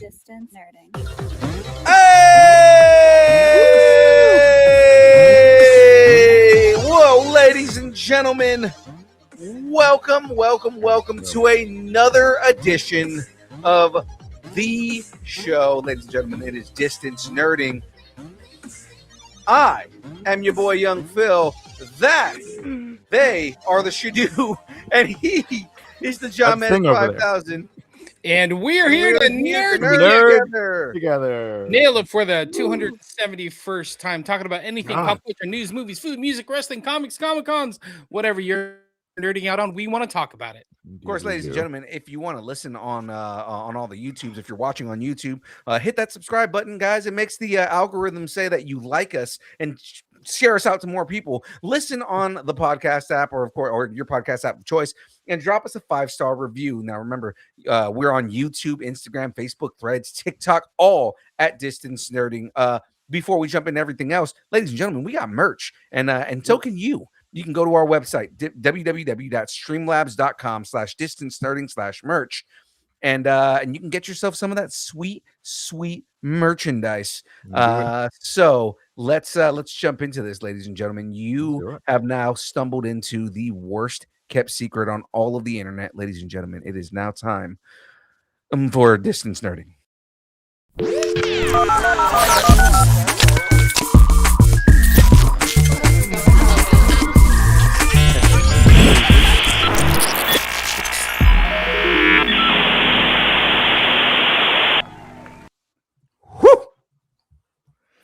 Distance nerding. Hey! Whoa, ladies and gentlemen, welcome to another edition of the show. Ladies and gentlemen, it is Distance Nerding. I am your boy Young Phil. That they are the Shadoo, and he is the John Man 5000. And we're here to nerd together. Nail it for the 271st time, talking about anything pop culture, news, movies, food, music, wrestling, comics, Comic-Cons, whatever you're nerding out on, we want to talk about it. Of course, ladies and gentlemen, if you want to listen on all the YouTubes, if you're watching on YouTube, hit that subscribe button, guys. It makes the algorithm say that you like us and share us out to more people. Listen on the podcast app, or of course, or your podcast app of choice, and drop us a 5-star review. Now, remember, we're on YouTube, Instagram, Facebook, Threads, TikTok, all at Distance Nerding. Before we jump into everything else, ladies and gentlemen, we got merch, and so can you. You can go to our website, www.streamlabs.com/distance-nerding/merch, and you can get yourself some of that sweet merchandise. So let's jump into this, ladies and gentlemen. You have now stumbled into the worst kept secret on all of the internet, ladies and gentlemen. It is now time for Distance Nerding.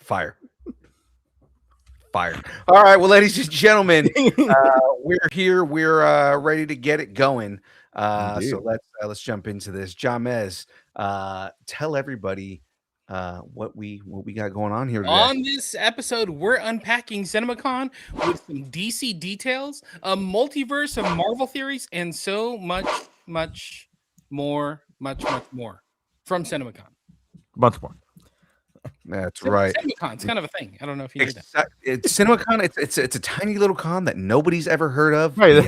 Fire. All right, well, ladies and gentlemen, we're here. We're ready to get it going. So let's jump into this. Jamez, tell everybody what we got going on here today. On this episode, we're unpacking CinemaCon with some DC details, a multiverse of Marvel theories, and so much more from CinemaCon. Much more. That's right. CinemaCon, it's kind of a thing. I don't know if you knew that. It's CinemaCon. It's a tiny little con that nobody's ever heard of. Right.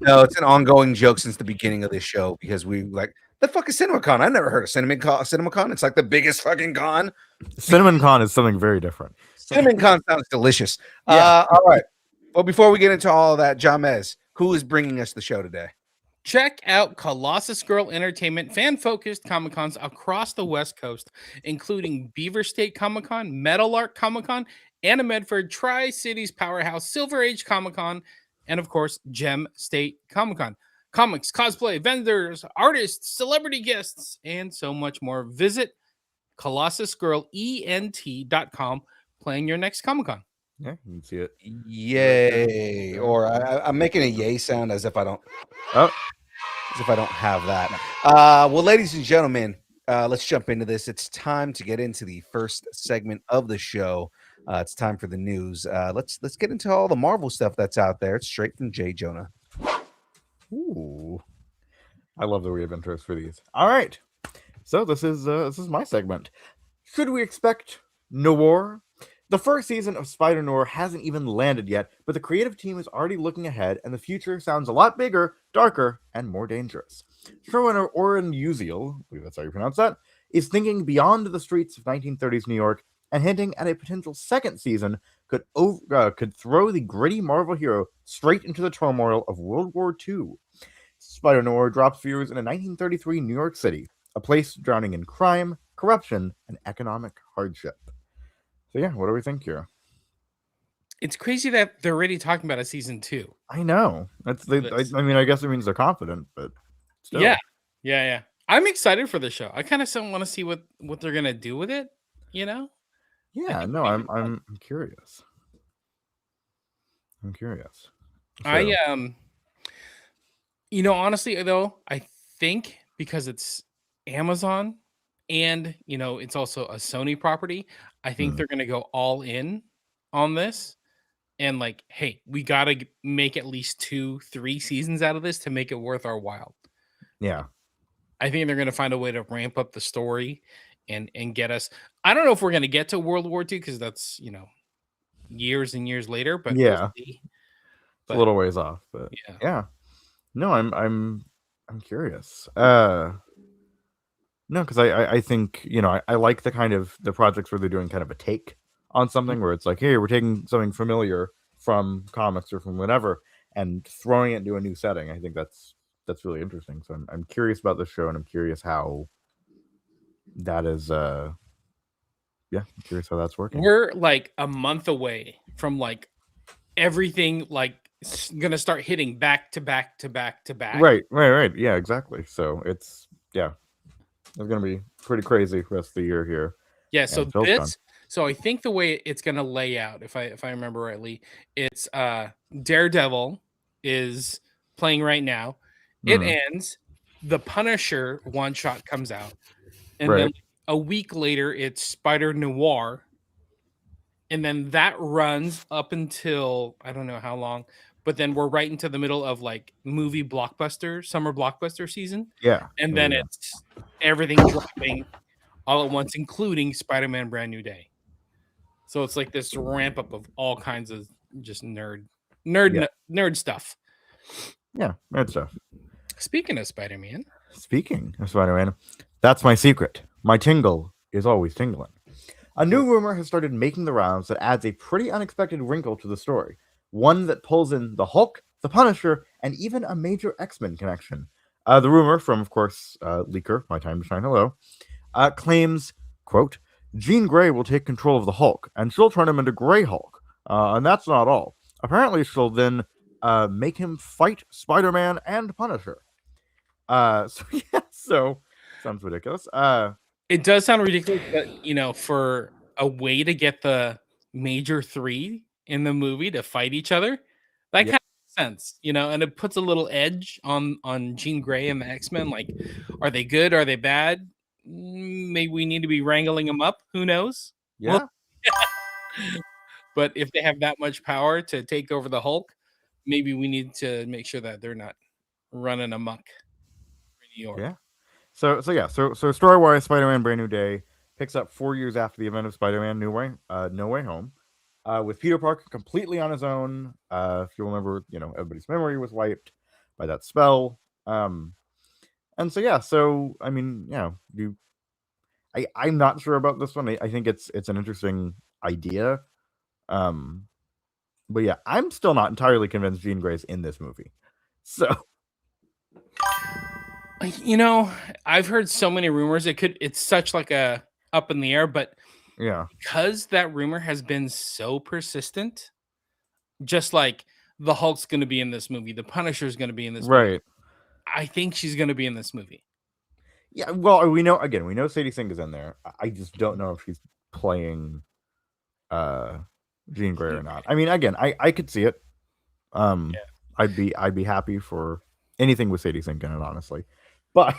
No, it's an ongoing joke since the beginning of this show because we like the fuck is CinemaCon. I never heard of CinemaCon. It's like the biggest fucking con. CinemaCon is something very different. CinemaCon sounds delicious. Yeah. All right. Well, before we get into all of that, Jamez, who is bringing us the show today? Check out Colossus Girl Entertainment fan-focused Comic-Cons across the West Coast, including Beaver State Comic-Con, Metal Art Comic-Con, Anna Medford, Tri-Cities Powerhouse, Silver Age Comic-Con, and of course, Gem State Comic-Con. Comics, cosplay, vendors, artists, celebrity guests, and so much more. Visit ColossusGirlENT.com, planning your next Comic-Con. Yeah, you can see it. Yay! Or I'm making a yay sound as if I don't. Oh. As if I don't have that. Well, ladies and gentlemen, let's jump into this. It's time to get into the first segment of the show. It's time for the news. Let's get into all the Marvel stuff that's out there. It's straight from Jay Jonah. Ooh, I love that we have intros for these. All right, so this is my segment. Should we expect Noir? The first season of Spider-Noir hasn't even landed yet, but the creative team is already looking ahead, and the future sounds a lot bigger, darker, and more dangerous. Showrunner Oren Uziel, I believe that's how you pronounce that, is thinking beyond the streets of 1930s New York and hinting at a potential second season could throw the gritty Marvel hero straight into the turmoil of World War II. Spider-Noir drops viewers in a 1933 New York City, a place drowning in crime, corruption, and economic hardship. So yeah, what do we think here? It's crazy that they're already talking about a season 2. I know. I mean, I guess it means they're confident, but still. Yeah. I'm excited for the show. I kind of still want to see what they're gonna do with it. You know? Yeah. No, I'm curious. I'm curious. So. Honestly though, I think because it's Amazon and it's also a Sony property, I think they're gonna go all in on this, and like, hey, we gotta make at least 2-3 seasons out of this to make it worth our while. Yeah, I think they're gonna find a way to ramp up the story and get us. I don't know if we're gonna get to World War II because that's years and years later, but yeah, we'll see. It's a little ways off, but yeah. No, I'm curious. No, because I think I like the kind of the projects where they're doing kind of a take on something where it's like, hey, we're taking something familiar from comics or from whatever and throwing it into a new setting. I think that's really interesting. So I'm curious about this show, and I'm curious how that is. I'm curious how that's working. We're like a month away from like everything like gonna start hitting back to back to back to back. Right. Yeah, exactly. So it's gonna be pretty crazy rest of the year here. Yeah, so And TilsCon. so I think the way it's gonna lay out, if I remember rightly, it's Daredevil is playing right now. It Mhm. ends, the Punisher one shot comes out, and then Right. a week later it's Spider-Noir, and then that runs up until I don't know how long, but then we're right into the middle of like movie blockbuster, summer blockbuster season, Yeah. and Yeah. then it's everything dropping all at once, including Spider-Man Brand New Day. So it's like this ramp up of all kinds of just nerd stuff. Yeah. That stuff. Speaking of Spider-Man, Speaking of Spider-Man, that's my secret. My tingle is always tingling. A new rumor has started making the rounds that adds a pretty unexpected wrinkle to the story. One that pulls in the Hulk, the Punisher, and even a major X-Men connection. The rumor from, of course, Leaker, My Time to Shine Hello, claims, quote, Jean Grey will take control of the Hulk, and she'll turn him into Grey Hulk. And that's not all. Apparently, she'll then make him fight Spider-Man and Punisher. So sounds ridiculous. it does sound ridiculous, but for a way to get the major three in the movie to fight each other, that Yeah. kind of makes sense, and it puts a little edge on Jean Grey and the X-Men. Like, are they good? Are they bad? Maybe we need to be wrangling them up. Who knows? Yeah. But if they have that much power to take over the Hulk, maybe we need to make sure that they're not running amok in New York. Yeah. So story-wise, Spider-Man: Brand New Day picks up 4 years after the event of Spider-Man: No Way Home, with Peter Parker completely on his own. If you remember, everybody's memory was wiped by that spell. And so I mean, I'm not sure about this one. I think it's an interesting idea. But yeah, I'm still not entirely convinced Jean Grey's in this movie. So I've heard so many rumors. It's such like a up in the air, but yeah, because that rumor has been so persistent, just like the Hulk's going to be in this movie, the Punisher's going to be in this movie. right. I think she's going to be in this movie. Yeah, well, we know Sadie Sink is in there. I just don't know if she's playing Jean Grey or not. I mean, again, I could see it. Yeah. I'd be happy for anything with Sadie Sink in it, honestly. But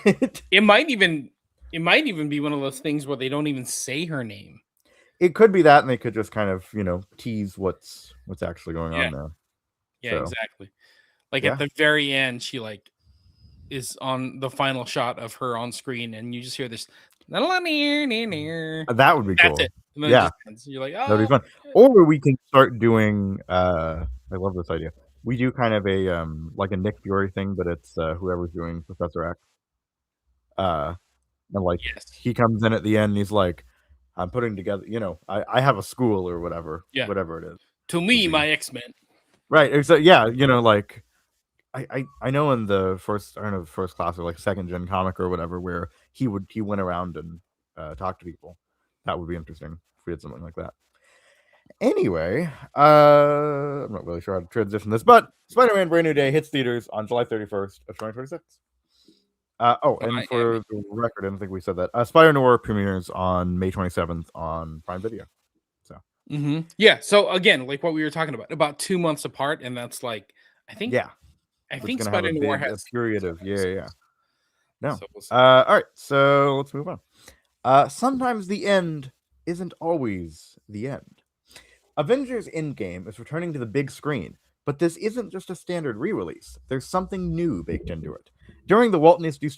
it might even be one of those things where they don't even say her name. It could be that, and they could just kind of tease what's actually going on there. Yeah, So, exactly. Like at the very end, she like is on the final shot of her on screen, and you just hear this. That would be cool. That's it. And then Yeah, you're like, oh, that'd be fun. Or we can start doing. I love this idea. We do kind of a like a Nick Fury thing, but it's whoever's doing Professor X. And like he comes in at the end, and he's like, "I'm putting together. I have a school or whatever. Yeah. Whatever it is. To me, my X-Men." Right. So yeah, like. I know in the first class or like second gen comic or whatever where he went around and talked to people. That would be interesting if we did something like that. Anyway, I'm not really sure how to transition this, but Spider-Man: Brand New Day hits theaters on July 31st of 2026. And for the record, I don't think we said that. Spider-Noir premieres on May 27th on Prime Video. So yeah. So again, like what we were talking about 2 months apart, and that's like I think Spider-Noir has a period of yeah. No. So all right, so let's move on. Sometimes the end isn't always the end. Avengers Endgame is returning to the big screen, but this isn't just a standard re-release. There's something new baked into it. During the Walt Disney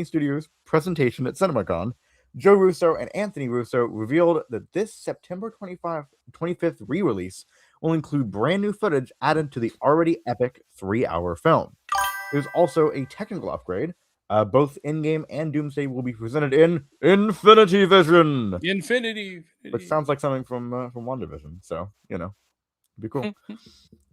Studios presentation at CinemaCon, Joe Russo and Anthony Russo revealed that this September 25th re-release will include brand new footage added to the already epic 3-hour film. There's also a technical upgrade, Both Endgame and Doomsday will be presented in Infinity Vision, Infinity. which sounds like something from WandaVision. So it'd be cool. Infinity.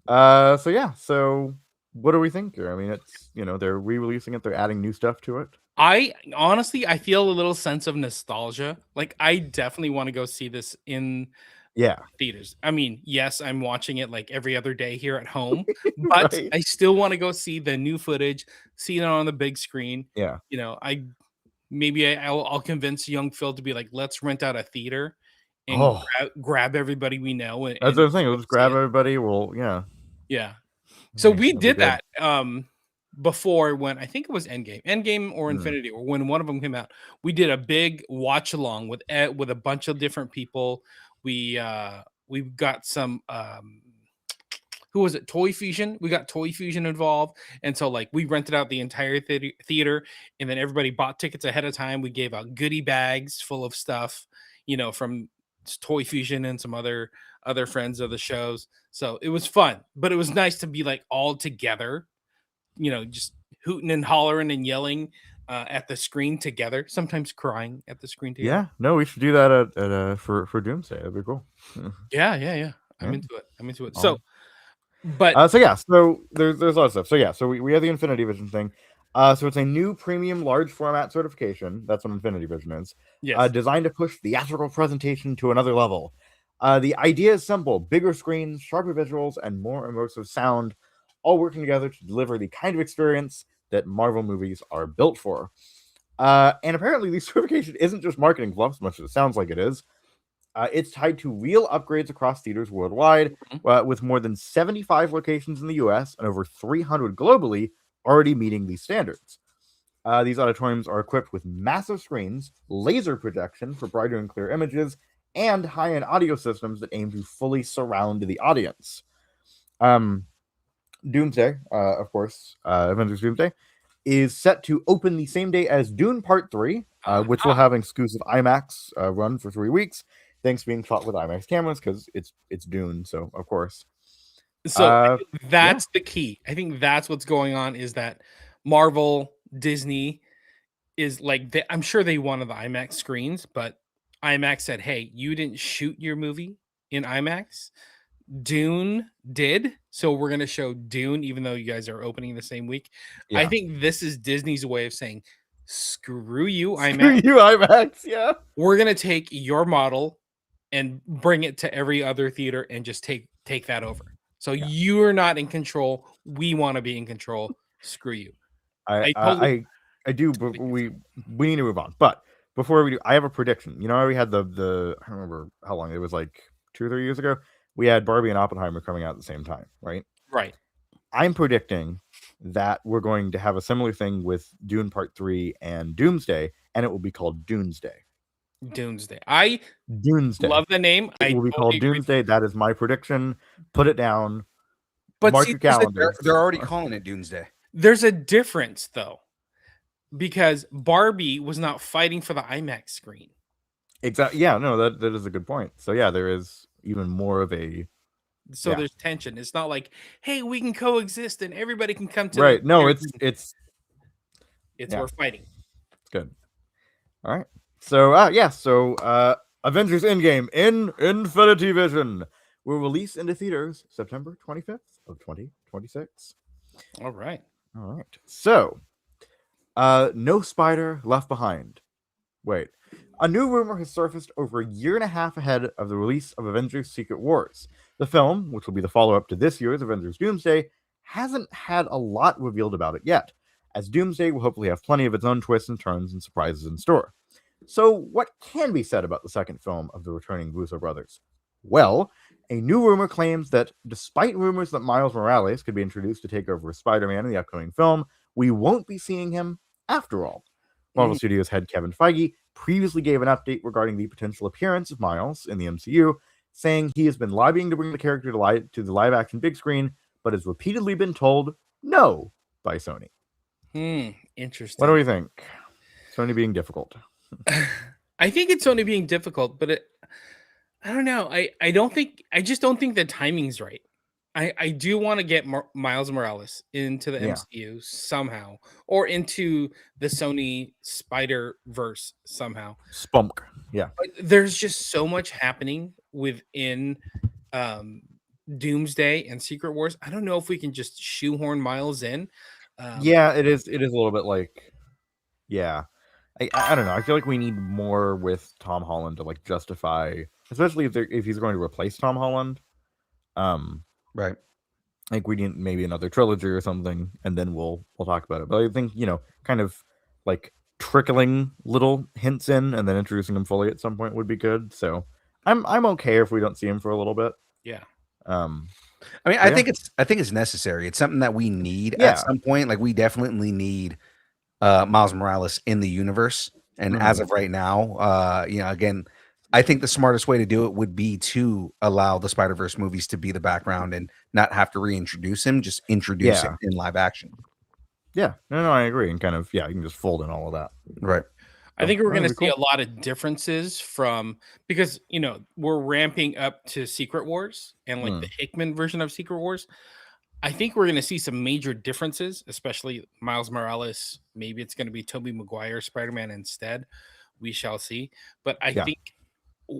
So yeah. So what do we think here? I mean, it's they're re-releasing it. They're adding new stuff to it. I honestly, I feel a little sense of nostalgia. Like, I definitely want to go see this in Yeah. theaters. I mean, yes, I'm watching it like every other day here at home, but Right. I still want to go see the new footage, see it on the big screen. Yeah. I'll convince young Phil to be like, let's rent out a theater and Oh, grab everybody we know and, that's and the thing. We'll go just see grab it. everybody. Well, yeah. Yeah. So we That'd be did good. that before, when I think it was Endgame or Infinity, or when one of them came out. We did a big watch along with a bunch of different people. We got some who was it? Toy Fusion. We got Toy Fusion involved, and so like we rented out the entire theater, and then everybody bought tickets ahead of time. We gave out goodie bags full of stuff, from Toy Fusion and some other friends of the shows. So it was fun, but it was nice to be like all together, just hooting and hollering and yelling at the screen together. Sometimes crying at the screen together. Yeah. No, we should do that at for Doomsday. That'd be cool. Yeah. I'm Yeah. into it. All So, right. but So yeah, so there's a lot of stuff. So yeah, so we have the Infinity Vision thing. So it's a new premium large format certification. That's what Infinity Vision is. yes, Designed to push theatrical presentation to another level. The idea is simple: bigger screens, sharper visuals, and more immersive sound, all working together to deliver the kind of experience that Marvel movies are built for. And apparently, the certification isn't just marketing fluff, as much as it sounds like it is. It's tied to real upgrades across theaters worldwide, with more than 75 locations in the US and over 300 globally already meeting these standards. These auditoriums are equipped with massive screens, laser projection for brighter and clear images, and high-end audio systems that aim to fully surround the audience. Doomsday, of course, Avengers Doomsday, is set to open the same day as Dune Part 3, which will have exclusive IMAX run for 3 weeks. Things being shot with IMAX cameras because it's Dune, so of course. so I think Yeah. that's the key. I think that's what's going on, is that Marvel, Disney is like, I'm sure they wanted the IMAX screens, but IMAX said, "Hey, you didn't shoot your movie in IMAX. Dune did, so we're gonna show Dune, even though you guys are opening the same week." I Yeah. think this is Disney's way of saying, "Screw you, Screw IMAX. you, IMAX. Yeah. We're gonna take your model and bring it to every other theater and just take that over. So Yeah. you're not in control. We want to be in control. Screw you." I totally I do, but we need to move on. But before we do, I have a prediction. We had the I don't remember how long it was, like 2 or 3 years ago. We had Barbie and Oppenheimer coming out at the same time, right? right. I'm predicting that we're going to have a similar thing with Dune Part 3 and Doomsday, and it will be called Doomsday. Doomsday. I Doomsday. love the name. It will be called Doomsday. That is my prediction. Put it down. But Mark see, your calendars. They're already calling it Doomsday. there's a difference though, because Barbie was not fighting for the IMAX screen. Exactly. Yeah, no, that is a good point. So yeah, there is even more of a So there's tension. It's not like, hey, we can coexist and everybody can come to right. No, it's we're fighting. It's good. All right. So Avengers Endgame in Infinity Vision will release into theaters September 25th of 2026. All right. All right. So, no spider left behind. Wait. A new rumor has surfaced over a year and a half ahead of the release of Avengers Secret Wars. The film, which will be the follow-up to this year's Avengers Doomsday, hasn't had a lot revealed about it yet, as Doomsday will hopefully have plenty of its own twists and turns and surprises in store. So, what can be said about the second film of the returning Russo brothers? Well, a new rumor claims that despite rumors that Miles Morales could be introduced to take over as Spider-Man in the upcoming film, we won't be seeing him after all. Marvel Studios head Kevin Feige previously gave an update regarding the potential appearance of Miles in the MCU, saying he has been lobbying to bring the character to the live-action big screen, but has repeatedly been told no by Sony. Interesting. What do we think? Sony being difficult. I think it's Sony being difficult, but I don't know. I just don't think the timing's right. I do want to get Miles Morales into the Yeah. MCU somehow, or into the Sony Spider-Verse somehow. Spunk. Yeah. But there's just so much happening within um, Doomsday and Secret Wars. I don't know if we can just shoehorn Miles in. Yeah, it is. It is a little bit like, yeah. I don't know. I feel like we need more with Tom Holland to like justify, especially if he's going to replace Tom Holland. Right. Like we need maybe another trilogy or something, and then we'll talk about it. But I think kind of like trickling little hints in, and then introducing him fully at some point would be good. So I'm okay if we don't see him for a little bit. Yeah. I mean, I think it's necessary. It's something that we need at some point. Like we definitely need Miles Morales in the universe. And as of right now, again, I think the smartest way to do it would be to allow the Spider-Verse movies to be the background and not have to reintroduce him, just introduce him in live action. Yeah, no, I agree. And kind of, you can just fold in all of that. Right. I think we're going to see a lot of differences because, we're ramping up to Secret Wars and like the Hickman version of Secret Wars. I think we're going to see some major differences, especially Miles Morales. Maybe it's going to be Tobey Maguire Spider-Man instead. We shall see. But I think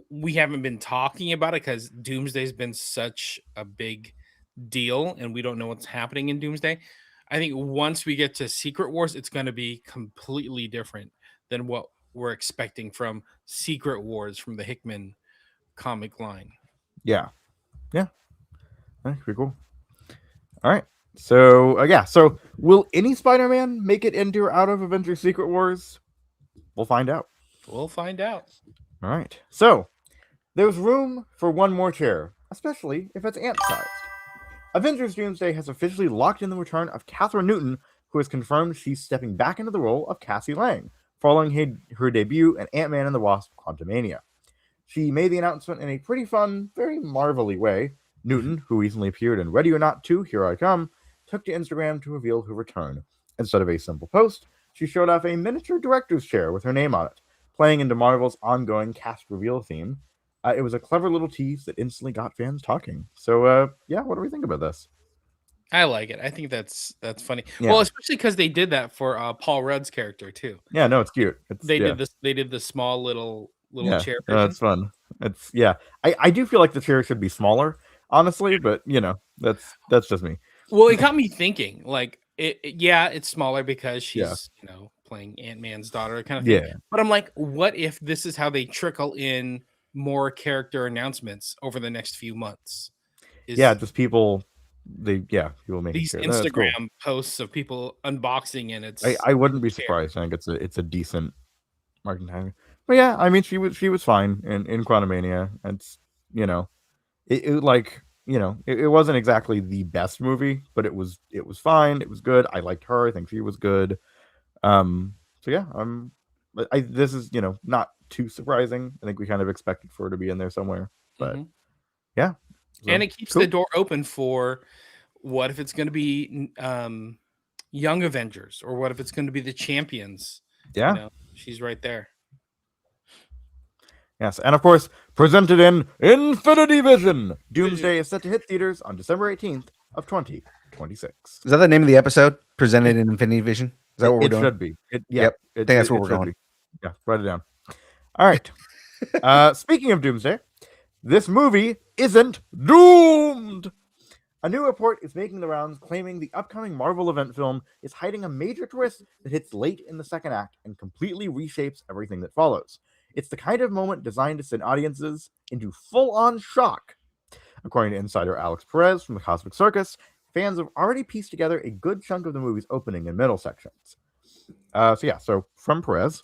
we haven't been talking about it because Doomsday's been such a big deal and we don't know what's happening in Doomsday. I think once we get to Secret Wars, it's going to be completely different than what we're expecting from Secret Wars from the Hickman comic line. Yeah. Pretty cool. All right. So, So, will any Spider-Man make it into or out of Avengers Secret Wars? We'll find out. We'll find out. All right. So, there's room for one more chair, especially if it's ant-sized. Avengers Doomsday has officially locked in the return of Catherine Newton, who has confirmed she's stepping back into the role of Cassie Lang, following her debut in Ant-Man and the Wasp: Quantumania. She made the announcement in a pretty fun, very Marvel-y way. Newton, who recently appeared in Ready or Not 2, Here I Come, took to Instagram to reveal her return. Instead of a simple post, she showed off a miniature director's chair with her name on it, playing into Marvel's ongoing cast reveal theme. It was a clever little tease that instantly got fans talking. So, what do we think about this? I like it. I think that's funny. Yeah. Well, especially because they did that for Paul Rudd's character too. Yeah, no, it's cute. They did the small little chair. It's fun. It's I do feel like the chair should be smaller, honestly, but that's just me. Well, it got me thinking. Like, it's smaller because she's playing Ant-Man's daughter, kind of thing. Yeah. But I'm like, what if this is how they trickle in more character announcements over the next few months? Just people. People make these Instagram posts of people unboxing, and it's. I wouldn't be surprised. I think it's a decent marketing timing. But yeah, I mean, she was fine in Quantumania. It's it wasn't exactly the best movie, but it was fine. It was good. I liked her. I think she was good. This is not too surprising. I think we kind of expected for her to be in there somewhere, but yeah. So, and it keeps the door open for what if it's going to be Young Avengers, or what if it's going to be the Champions? Yeah, she's right there. Yes, and of course, presented in Infinity Vision, Doomsday is set to hit theaters on December 18th of 2026. Is that the name of the episode? Presented in Infinity Vision? Is that what we're doing? It should be. I think that's where we're going. Yeah, write it down. All right. Speaking of Doomsday, this movie isn't doomed. A new report is making the rounds claiming the upcoming Marvel event film is hiding a major twist that hits late in the second act and completely reshapes everything that follows. It's the kind of moment designed to send audiences into full-on shock. According to insider Alex Perez from the Cosmic Circus, fans have already pieced together a good chunk of the movie's opening and middle sections. So from Perez,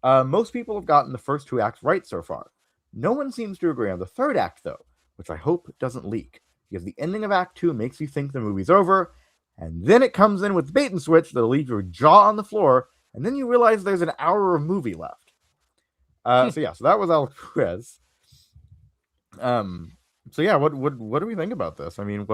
most people have gotten the first two acts right so far. No one seems to agree on the third act, though, which I hope doesn't leak, because the ending of Act 2 makes you think the movie's over, and then it comes in with the bait and switch that'll leave your jaw on the floor, and then you realize there's an hour of movie left. So that was Alex Perez. What do we think about this? I mean,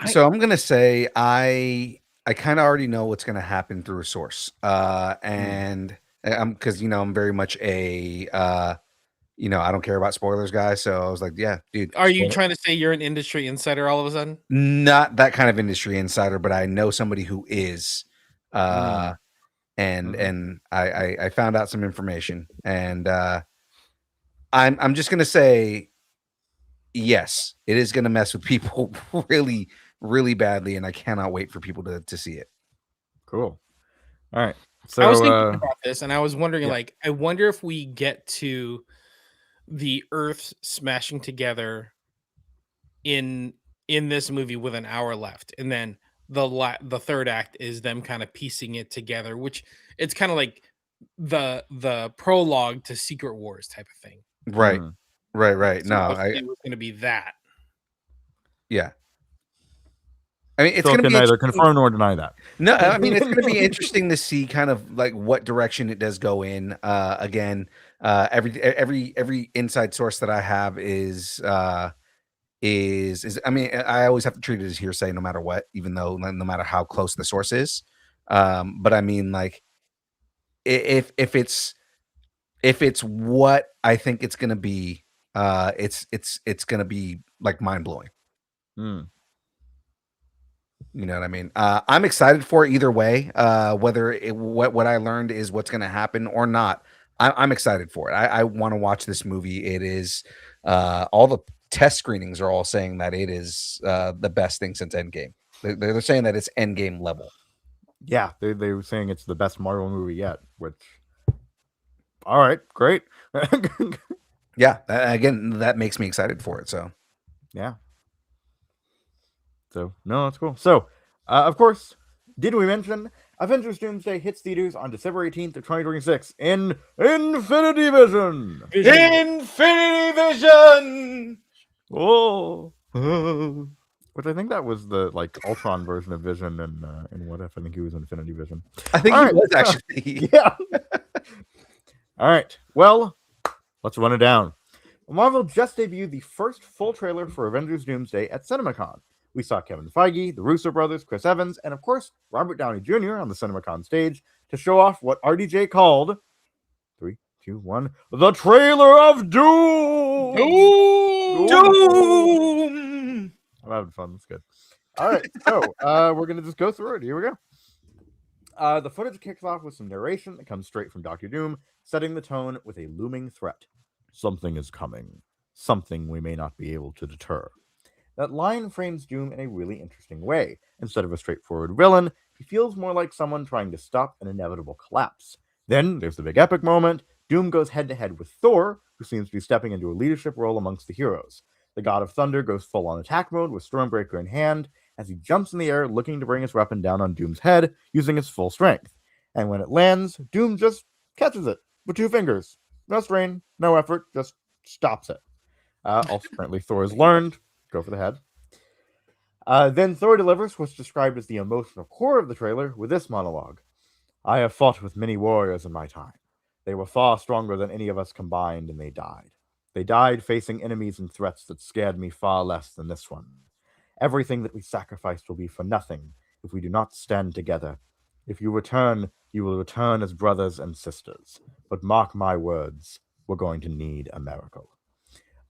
So I'm gonna say I kind of already know what's gonna happen through a source, and I'm because I'm very much a I don't care about spoilers, guys. So I was like, yeah, dude. Are you trying to say you're an industry insider all of a sudden? Not that kind of industry insider, but I know somebody who is. And I found out some information, and I'm just gonna say, yes, it is gonna mess with people really, really badly, and I cannot wait for people to see it. Cool. All right. So I was thinking about this, and I was wondering, yeah. like, I wonder if we get to the Earth smashing together in this movie with an hour left, and then the third act is them kind of piecing it together, which it's kind of like the prologue to Secret Wars type of thing. Right, right. So No, I was thinking it was going to be that. yeah. I mean, it's Phil going to can be neither interesting. confirm nor deny that. No, I mean, it's going to be interesting to see kind of like what direction it does go in. Again, every inside source that I have is I mean, I always have to treat it as hearsay no matter what, even though no matter how close the source is. But I mean, like, if it's what I think it's going to be, it's going to be like mind blowing. You know what I mean? I'm excited for it either way. Whether what I learned is what's going to happen or not, I'm excited for it. I want to watch this movie. It is all the test screenings are all saying that it is the best thing since Endgame. They're saying that it's Endgame level. Yeah, they were saying it's the best Marvel movie yet. Which, all right, great. Yeah, again, that makes me excited for it. So yeah. So, no, that's cool. So, of course, did we mention Avengers Doomsday hits theaters on December 18th of 2026 in Infinity Vision? Infinity Vision! Oh. Which I think that was the, like, Ultron version of Vision in What If? I think he was Infinity Vision. I think All he right. was actually. Yeah. All right. Well, let's run it down. Marvel just debuted the first full trailer for Avengers Doomsday at CinemaCon. We saw Kevin Feige, the Russo brothers, Chris Evans, and of course, Robert Downey Jr. on the CinemaCon stage to show off what RDJ called 3, 2, 1, the trailer of Doom! Doom! I'm having fun. That's good. All right, so we're going to just go through it. Here we go. The footage kicks off with some narration that comes straight from Dr. Doom, setting the tone with a looming threat. Something is coming. Something we may not be able to deter. That line frames Doom in a really interesting way. Instead of a straightforward villain, he feels more like someone trying to stop an inevitable collapse. Then there's the big epic moment. Doom goes head-to-head with Thor, who seems to be stepping into a leadership role amongst the heroes. The God of Thunder goes full-on attack mode with Stormbreaker in hand as he jumps in the air looking to bring his weapon down on Doom's head using his full strength. And when it lands, Doom just catches it with 2 fingers. No strain, no effort, just stops it. Also, apparently Thor has learned. Go for the head. Then Thor delivers what's described as the emotional core of the trailer with this monologue. I have fought with many warriors in my time. They were far stronger than any of us combined, and they died. They died facing enemies and threats that scared me far less than this one. Everything that we sacrificed will be for nothing if we do not stand together. If you return, you will return as brothers and sisters. But mark my words, we're going to need a miracle.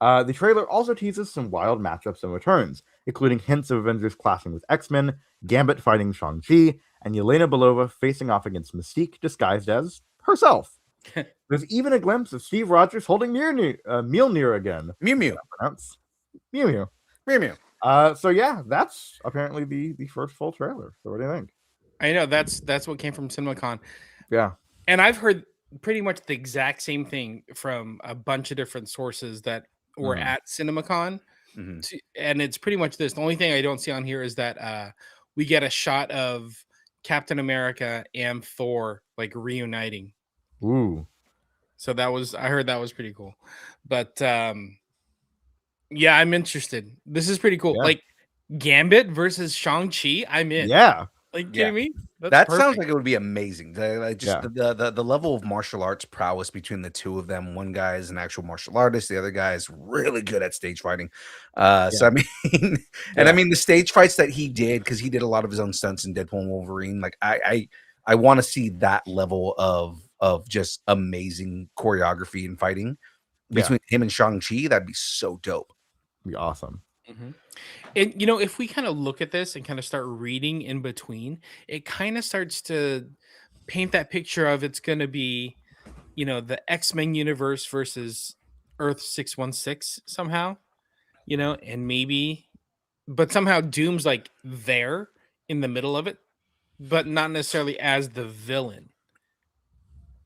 The trailer also teases some wild matchups and returns, including hints of Avengers clashing with X-Men, Gambit fighting Shang-Chi, and Yelena Belova facing off against Mystique disguised as herself. There's even a glimpse of Steve Rogers holding Mjolnir again. Mew Mew. Mew Mew. Mew Mew. So yeah, that's apparently the first full trailer. So what do you think? I know that's what came from CinemaCon. Yeah. And I've heard pretty much the exact same thing from a bunch of different sources that were at CinemaCon. And it's pretty much this. The only thing I don't see on here is that we get a shot of Captain America and Thor like reuniting. Ooh. So I heard that was pretty cool. But yeah, I'm interested. This is pretty cool. Yeah. Like Gambit versus Shang-Chi, I'm in. Yeah. Like, kidding me? That sounds like it would be amazing. Like just Yeah. the level of martial arts prowess between the two of them. One guy is an actual martial artist. The other guy is really good at stage fighting. So I mean, and I mean the stage fights that he did, because he did a lot of his own stunts in Deadpool and Wolverine. Like I want to see that level of just amazing choreography and fighting. between him and Shang-Chi, that'd be so dope. Be awesome. Mm-hmm. And if we kind of look at this and kind of start reading in between, it kind of starts to paint that picture of it's going to be, the X-Men universe versus Earth 616 somehow, and maybe, but somehow Doom's like there in the middle of it, but not necessarily as the villain.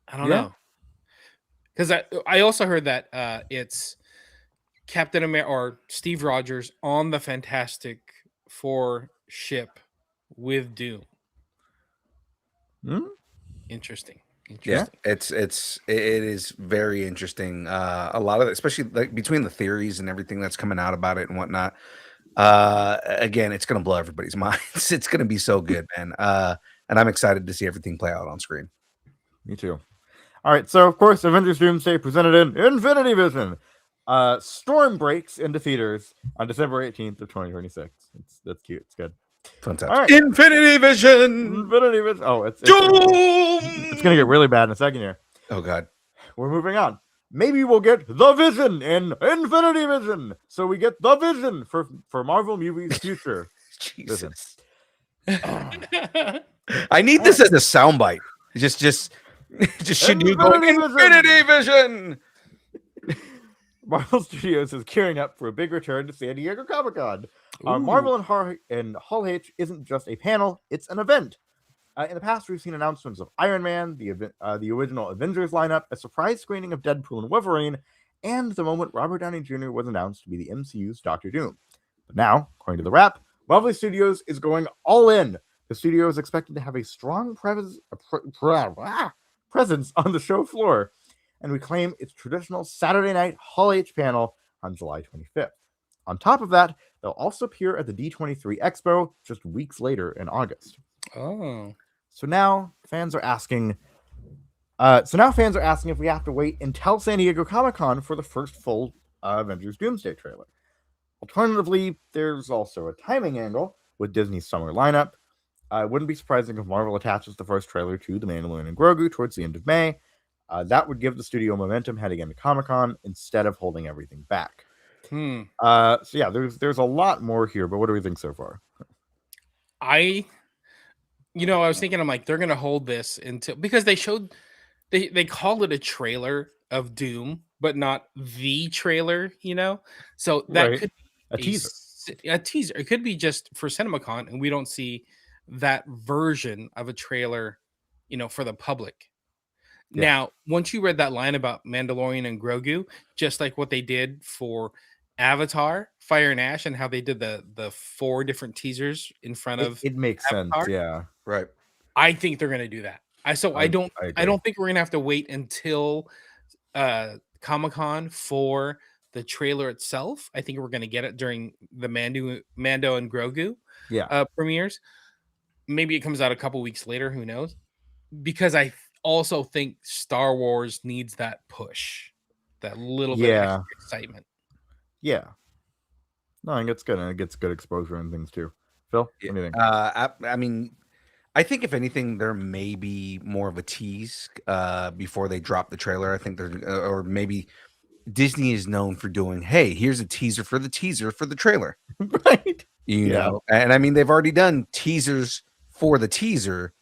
I don't know. Because I also heard that it's Captain America or Steve Rogers on the Fantastic Four ship with Doom. Interesting. Yeah, it is very interesting. A lot of it, especially like between the theories and everything that's coming out about it and whatnot. Again, it's gonna blow everybody's minds. It's gonna be so good, man. And I'm excited to see everything play out on screen. Me too. All right, so of course, Avengers Doomsday presented in Infinity Vision. Storm breaks into theaters on December 18th of 2026. That's cute. It's good. Fantastic. All right. Infinity Vision. Infinity Vision. Oh, it's gonna get really bad in a second here. Oh God. We're moving on. Maybe we'll get the Vision in Infinity Vision. So we get the Vision for Marvel movies future. Jesus. I need this as a soundbite. Just should you go Infinity Vision? Marvel Studios is gearing up for a big return to San Diego Comic-Con. Marvel and Hall H isn't just a panel; it's an event. In the past, we've seen announcements of Iron Man, the original Avengers lineup, a surprise screening of Deadpool and Wolverine, and the moment Robert Downey Jr. was announced to be the MCU's Doctor Doom. But now, according to the Wrap, Marvel Studios is going all in. The studio is expected to have a strong presence on the show floor, and we claim its traditional Saturday night Hall H panel on July 25th. On top of that, they'll also appear at the D23 Expo just weeks later in August. Oh. So now fans are asking if we have to wait until San Diego Comic-Con for the first full Avengers Doomsday trailer. Alternatively, there's also a timing angle with Disney's summer lineup. It wouldn't be surprising if Marvel attaches the first trailer to The Mandalorian and Grogu towards the end of May. That would give the studio momentum heading into Comic-Con instead of holding everything back. So yeah, there's a lot more here, but what do we think so far? I was thinking, I'm like, they're gonna hold this until, because they called it a trailer of Doom, but not the trailer, so that could be a teaser. It could be just for CinemaCon, and we don't see that version of a trailer, for the public. Yeah. Now, once you read that line about Mandalorian and Grogu, just like what they did for Avatar, Fire and Ash, and how they did the 4 different teasers in front of it makes Avatar, sense, yeah. Right. I think they're gonna do that. I don't think we're gonna have to wait until Comic-Con for the trailer itself. I think we're gonna get it during the Mando and Grogu premieres. Maybe it comes out a couple weeks later, who knows? Because I also think Star Wars needs that push, that little bit of extra excitement. Yeah. No, I think it's good, and it gets good exposure and things too. Phil, what do you think? I mean, I think if anything, there may be more of a tease before they drop the trailer. I think or maybe Disney is known for doing, hey, here's a teaser for the trailer. Right. You know, and I mean, they've already done teasers for the teaser,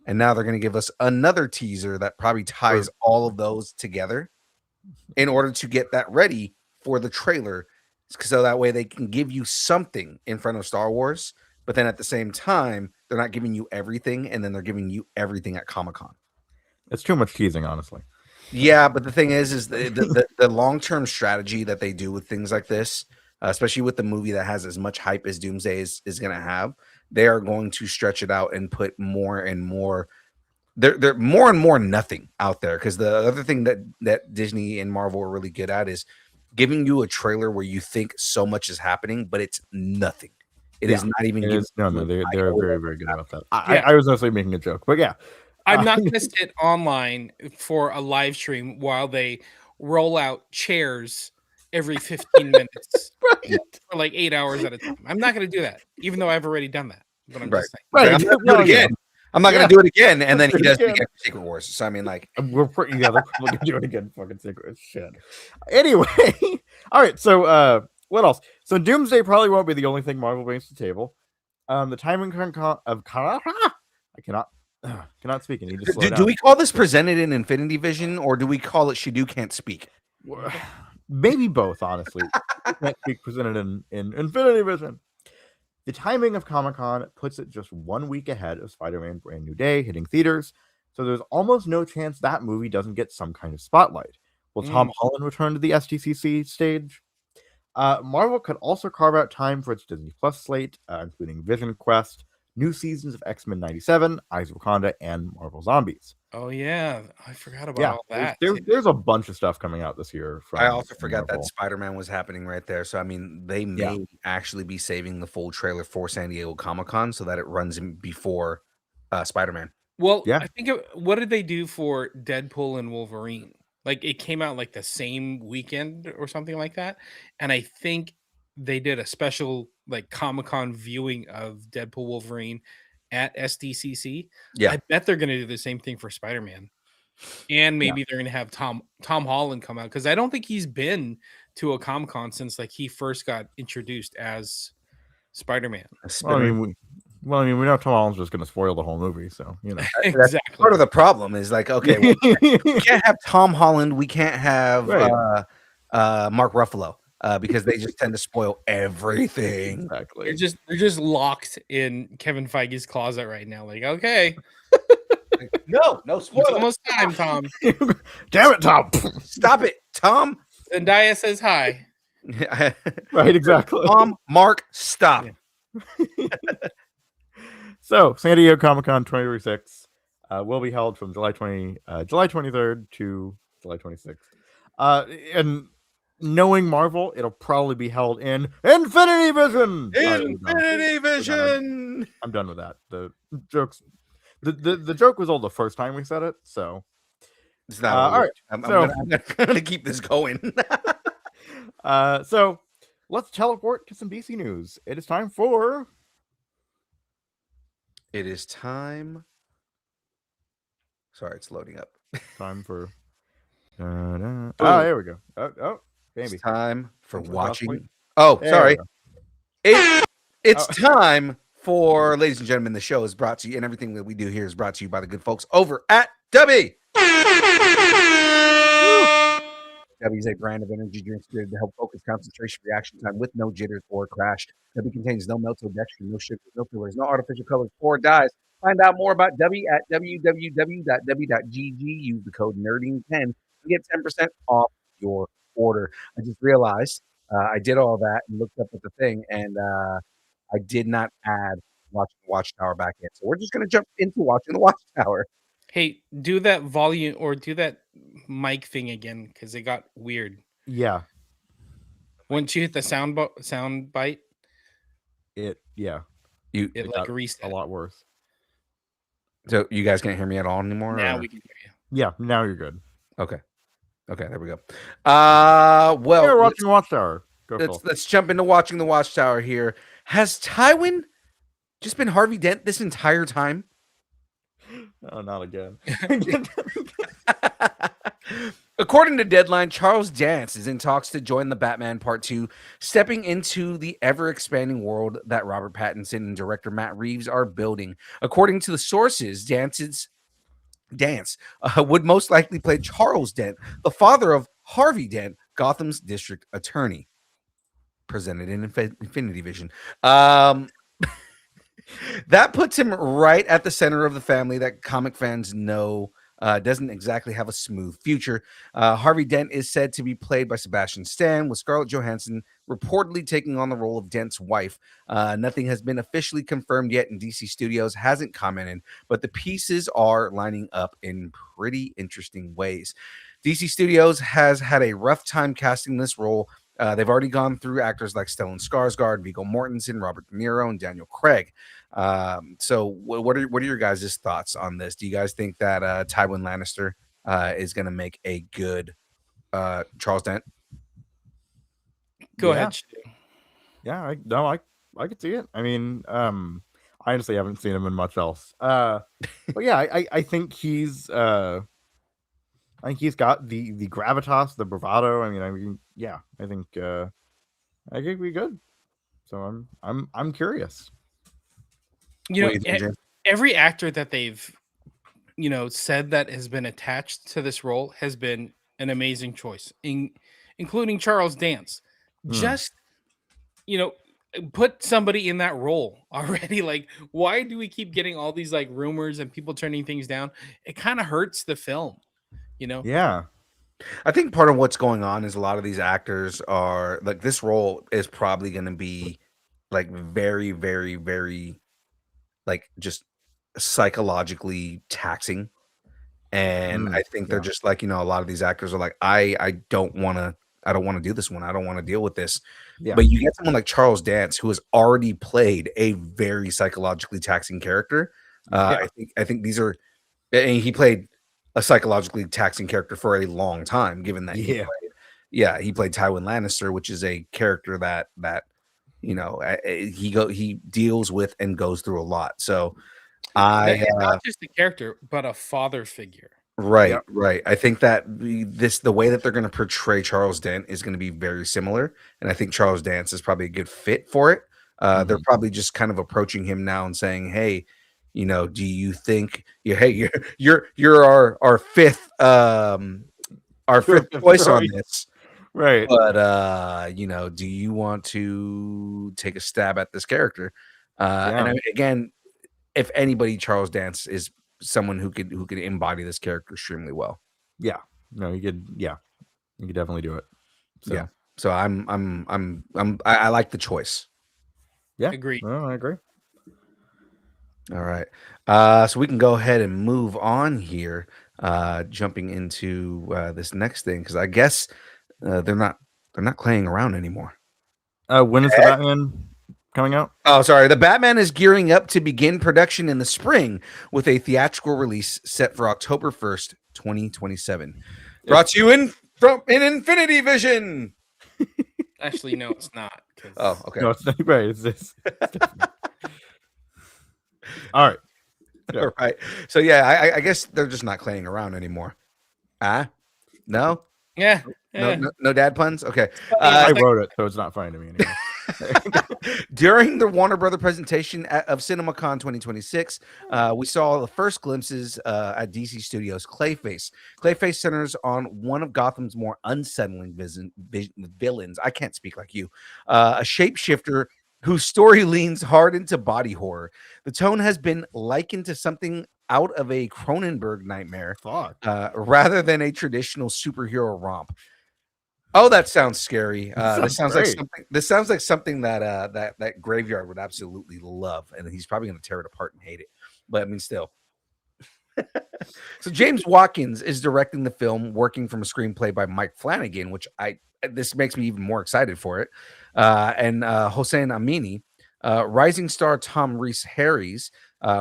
and now they're going to give us another teaser that probably ties all of those together in order to get that ready for the trailer. So that way they can give you something in front of Star Wars, but then at the same time, they're not giving you everything, and then they're giving you everything at Comic-Con. It's too much teasing, honestly. Yeah, but the thing is the long-term strategy that they do with things like this, especially with the movie that has as much hype as Doomsday is going to have, they are going to stretch it out and put more and more. They're more and more nothing out there, because the other thing that Disney and Marvel are really good at is giving you a trailer where you think so much is happening, but it's nothing. It is not even. They're very, very good about that. I was mostly making a joke, but yeah. I'm not going to sit online for a live stream while they roll out chairs every 15 minutes for like 8 hours at a time. I'm not going to do that, even though I've already done that. But I'm just saying. I'm not doing it again. I'm not gonna do it again. And then he does it Again. again for Secret Wars. So I mean, like, We're pretty, yeah, they're probably gonna do it again. Fucking secret shit. Anyway, all right. So, what else? So, Doomsday probably won't be the only thing Marvel brings to the table. The timing of I cannot speak. I need to slow do down. we call this presented in Infinity Vision, or do we call it Shidu can't speak? Maybe both, honestly. Can't speak presented in Infinity Vision. The timing of Comic-Con puts it just 1 week ahead of Spider-Man Brand New Day hitting theaters, so there's almost no chance that movie doesn't get some kind of spotlight. Will Tom Holland return to the SDCC stage? Marvel could also carve out time for its Disney Plus slate, including Vision Quest, new seasons of X-Men 97, Eyes of Wakanda, and Marvel Zombies. Oh yeah, I forgot about all that. There's a bunch of stuff coming out this year. I also forgot Marvel. that Spider-Man was happening right there. So I mean, they may actually be saving the full trailer for San Diego Comic-Con so that it runs in before Spider-Man. Well, I think what did they do for Deadpool and Wolverine? Like it came out like the same weekend or something like that, and I think they did a special like Comic-Con viewing of Deadpool Wolverine at SDCC. Yeah, I bet they're going to do the same thing for Spider-Man, and maybe they're going to have Tom Holland come out because I don't think he's been to a Comic-Con since like he first got introduced as Spider-Man. Well, I mean, we know Tom Holland's just going to spoil the whole movie, so you know. Exactly. Part of the problem is like, okay, well, we can't have Tom Holland, we can't have Mark Ruffalo because they just tend to spoil everything. Exactly. They're just locked in Kevin Feige's closet right now. Like, okay, no spoiler. It's almost time, Tom. Damn it, Tom! Stop it, Tom. Zendaya says hi. Right, exactly. Tom, Mark, stop. Yeah. So, San Diego Comic-Con 2026 will be held from July 23rd to July 26th. And knowing Marvel, it'll probably be held in Infinity Vision. Infinity Vision. I'm done with that. The jokes. The joke was old the first time we said it, so it's not all right. I'm gonna keep this going. So let's teleport to some DC news. It is time for. It is time. Sorry, it's loading up. Time for. Oh, there we go. Oh, baby. It's time for watching. Possibly. Oh, There sorry. It's time for, ladies and gentlemen, the show is brought to you, and everything that we do here is brought to you by the good folks over at W. W is a brand of energy drinks created to help focus concentration reaction time with no jitters or crash. W contains no maltodextrin, no sugars, no fillers, no artificial colors or dyes. Find out more about W at www.w.gg. Use the code NERDING10 to get 10% off your order. I just realized I did all that and looked up at the thing, and I did not add watching the Watchtower back in. So we're just going to jump into watching the Watchtower. Hey, do that volume or do that mic thing again because it got weird. Yeah. Once you hit the sound bite, it it like reset. A lot worse. So you guys can't hear me at all anymore? Now we can hear you. Yeah, now you're good. Okay, there we go. Well, we're watching Watchtower. Let's jump into watching the Watchtower here. Has Tywin just been Harvey Dent this entire time? Oh, not again. According to Deadline, Charles Dance is in talks to join the Batman Part 2, stepping into the ever-expanding world that Robert Pattinson and director Matt Reeves are building. According to the sources, Dance would most likely play Charles Dent, the father of Harvey Dent, Gotham's district attorney. Presented in Infinity Vision. That puts him right at the center of the family that comic fans know doesn't exactly have a smooth future. Harvey Dent is said to be played by Sebastian Stan, with Scarlett Johansson reportedly taking on the role of Dent's wife. Nothing has been officially confirmed yet, and DC Studios hasn't commented, but the pieces are lining up in pretty interesting ways. DC Studios has had a rough time casting this role. They've already gone through actors like Stellan Skarsgård, Viggo Mortensen, Robert De Niro, and Daniel Craig. So what are your guys' thoughts on this? Do you guys think that Tywin Lannister is going to make a good Charles Dent? Go ahead. Yeah, I could see it. I mean, I I honestly haven't seen him in much else. But yeah, I think he's got the gravitas, the bravado. I mean, yeah, I think we good. So I'm curious. You What know, do you think, James? every actor that they've said that has been attached to this role has been an amazing choice, including Charles Dance. Just you know, put somebody in that role already. Like, why do we keep getting all these like rumors and people turning things down? It kind of hurts the film, you know. Yeah. I think part of what's going on is a lot of these actors are like this role is probably going to be like very, very, very like just psychologically taxing. And I think they're Yeah. just like, a lot of these actors are like, I don't want to do this one. I don't want to deal with this. Yeah. But you get someone like Charles Dance who has already played a very psychologically taxing character. Yeah. I think these are, and he played a psychologically taxing character for a long time, given that he played Tywin Lannister, which is a character that he deals with and goes through a lot. So And not just a character, but a father figure. right. I think that the way that they're going to portray Charles Dent is going to be very similar, and I think Charles Dance is probably a good fit for it. They're probably just kind of approaching him now and saying, "Hey, do you think you're our fifth choice on this, Right. but do you want to take a stab at this character?" And again, if anybody, Charles Dance is someone who could embody this character extremely well. Yeah. No, you could definitely do it. So. Yeah. So I like the choice. Yeah. Agreed. Oh, I agree. All right. So we can go ahead and move on here, jumping into this next thing, because I guess they're not playing around anymore. When is the Batman coming out? Oh, sorry. The Batman is gearing up to begin production in the spring with a theatrical release set for October 1st, 2027. Brought to you from Infinity Vision. Actually, no, it's not. Oh, okay. No, it's not right. It's this. All right. Yeah. All right. So yeah, I guess they're just not playing around anymore. No? Yeah. No dad puns? Okay. I wrote it, so it's not funny to me anymore. During the Warner Brother presentation of CinemaCon 2026, we saw the first glimpses at DC Studios' Clayface. Clayface centers on one of Gotham's more unsettling villains. I can't speak like you. A shapeshifter whose story leans hard into body horror. The tone has been likened to something out of a Cronenberg nightmare, rather than a traditional superhero romp. Oh, that sounds scary. This sounds like something that that Graveyard would absolutely love, and he's probably going to tear it apart and hate it. But I mean, still. So James Watkins is directing the film, working from a screenplay by Mike Flanagan, which this makes me even more excited for it. And Hossein Amini, rising star Tom Rhys Harries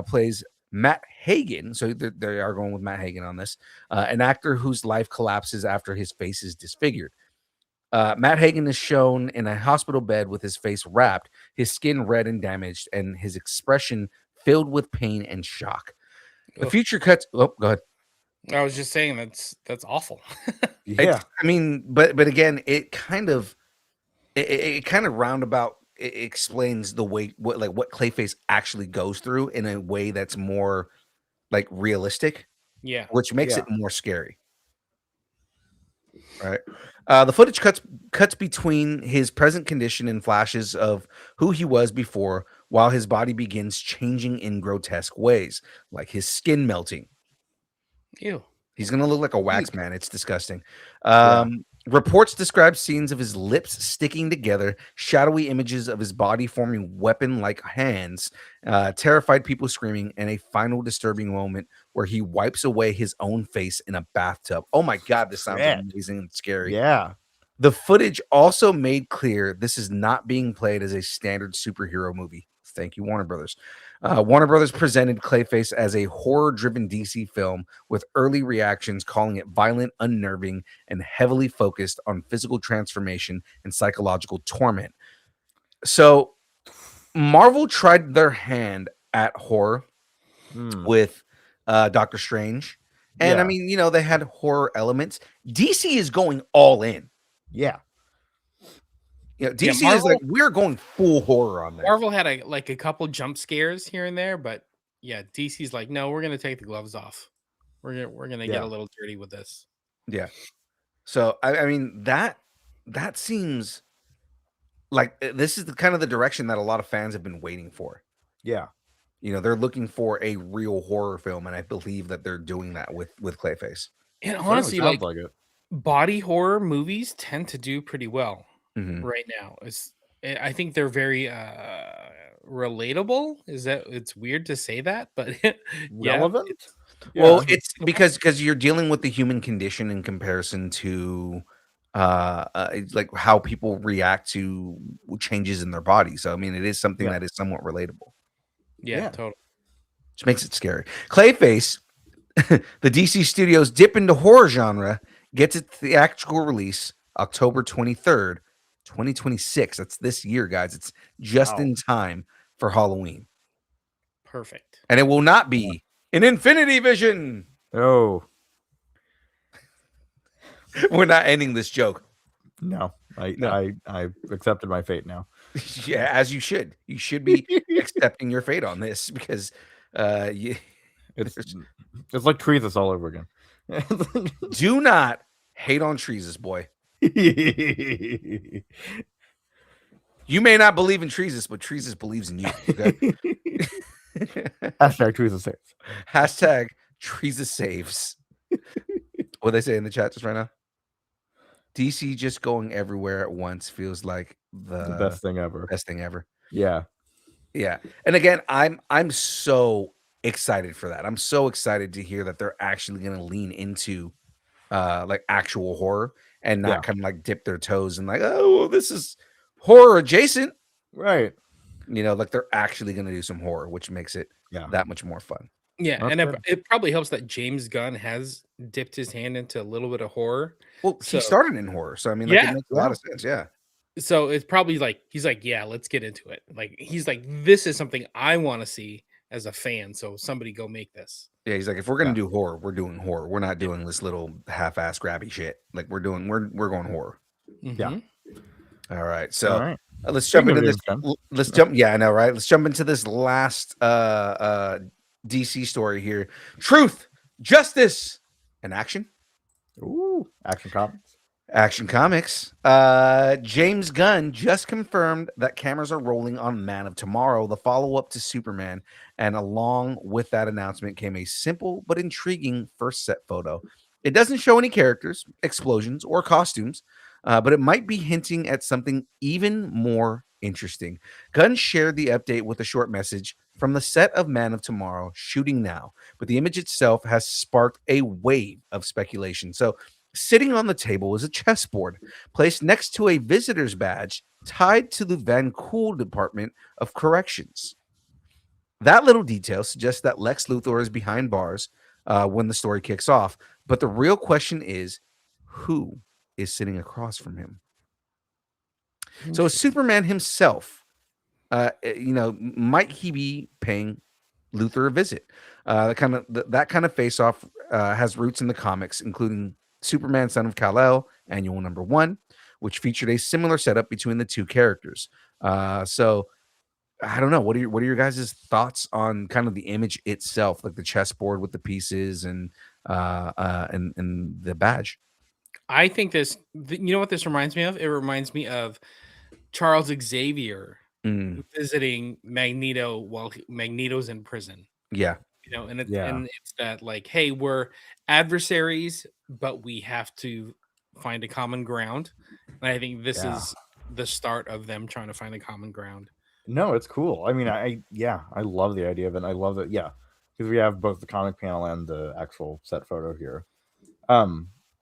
plays Matt Hagen. So they are going with Matt Hagen on this, an actor whose life collapses after his face is disfigured. Matt Hagen is shown in a hospital bed with his face wrapped, his skin red and damaged, and his expression filled with pain and shock. The future cuts. Oh, go ahead. I was just saying that's awful. Yeah. I mean, but again, it kind of roundabout explains the way what Clayface actually goes through in a way that's more like realistic. Yeah. Which makes it more scary. Right. The footage cuts between his present condition and flashes of who he was before, while his body begins changing in grotesque ways, like his skin melting. Ew. He's gonna look like a wax man. It's disgusting. Reports describe scenes of his lips sticking together, shadowy images of his body forming weapon-like hands, terrified people screaming, and a final disturbing moment where he wipes away his own face in a bathtub. Oh my God, this sounds amazing and scary. Yeah. The footage also made clear this is not being played as a standard superhero movie. Thank you, Warner Brothers. Warner Brothers presented Clayface as a horror-driven DC film with early reactions calling it violent, unnerving, and heavily focused on physical transformation and psychological torment. So Marvel tried their hand at horror Hmm. with Doctor Strange. And I Yeah. mean, they had horror elements. DC is going all in. Yeah. DC is like, we're going full horror on this. Marvel had a couple jump scares here and there, but yeah, DC's like, no, we're gonna take the gloves off. We're gonna get a little dirty with this. Yeah. So I mean that seems like this is the kind of the direction that a lot of fans have been waiting for. Yeah. They're looking for a real horror film, and I believe that they're doing that with Clayface. And honestly, like it. body horror movies tend to do pretty well Mhm. right now. I think they're very relatable. It's weird to say that, but Relevant? Well, it's because you're dealing with the human condition in comparison to like how people react to changes in their body. So I mean, it is something that is somewhat relatable. Yeah, totally. Which makes it scary. Clayface, the DC Studios dip into horror genre, gets its theatrical release October 23rd, 2026. That's this year, guys. It's just in time for Halloween. Perfect. And it will not be an Infinity Vision. Oh. We're not ending this joke. No. I accepted my fate now. Yeah, as you should. You should be accepting your fate on this because it's like Treasus all over again. Do not hate on Treasus, boy. You may not believe in Treasus, but Treasus believes in you. Okay? Hashtag Treasus saves. Hashtag Treasus saves. What they say in the chat just right now? DC just going everywhere at once feels like the best thing ever. Best thing ever. Yeah. Yeah. And again, I'm so excited for that. I'm so excited to hear that they're actually going to lean into like actual horror and not kind of like dip their toes and like, oh, well, this is horror adjacent. Right. Like they're actually going to do some horror, which makes it that much more fun. Yeah, and it probably helps that James Gunn has dipped his hand into a little bit of horror. Well, he started in horror, so I mean, like, it makes a lot of sense. Yeah. So it's probably like he's like, yeah, let's get into it. Like he's like, this is something I want to see as a fan. So somebody go make this. Yeah, he's like, if we're gonna do horror, we're doing horror. We're not doing this little half-ass grabby shit. Like we're going horror. Mm-hmm. Yeah. All right. So let's jump into this. Let's jump. Yeah, I know, right? Let's jump into this last DC story here. Truth, justice, and action. Ooh, Action Comics. Action Comics. James Gunn just confirmed that cameras are rolling on Man of Tomorrow, the follow-up to Superman, and along with that announcement came a simple but intriguing first set photo. It doesn't show any characters, explosions, or costumes, but it might be hinting at something even more interesting. Gunn shared the update with a short message from the set of Man of Tomorrow, shooting now, but the image itself has sparked a wave of speculation. So sitting on the table is a chessboard placed next to a visitor's badge tied to the Van Cool Department of Corrections. That little detail suggests that Lex Luthor is behind bars when the story kicks off, but the real question is, who is sitting across from him? So Superman himself, might he be paying Luthor a visit? That kind of face-off has roots in the comics, including Superman, Son of Kal-El, Annual Number 1, which featured a similar setup between the two characters. So I don't know. What are your guys' thoughts on kind of the image itself, like the chessboard with the pieces and the badge? I think this. You know what this reminds me of? It reminds me of Charles Xavier visiting Magneto while Magneto's in prison. Yeah. And it's that like, hey, we're adversaries, but we have to find a common ground. And I think this is the start of them trying to find a common ground. No, it's cool. I mean, I love the idea of it. And I love it. Yeah, because we have both the comic panel and the actual set photo here.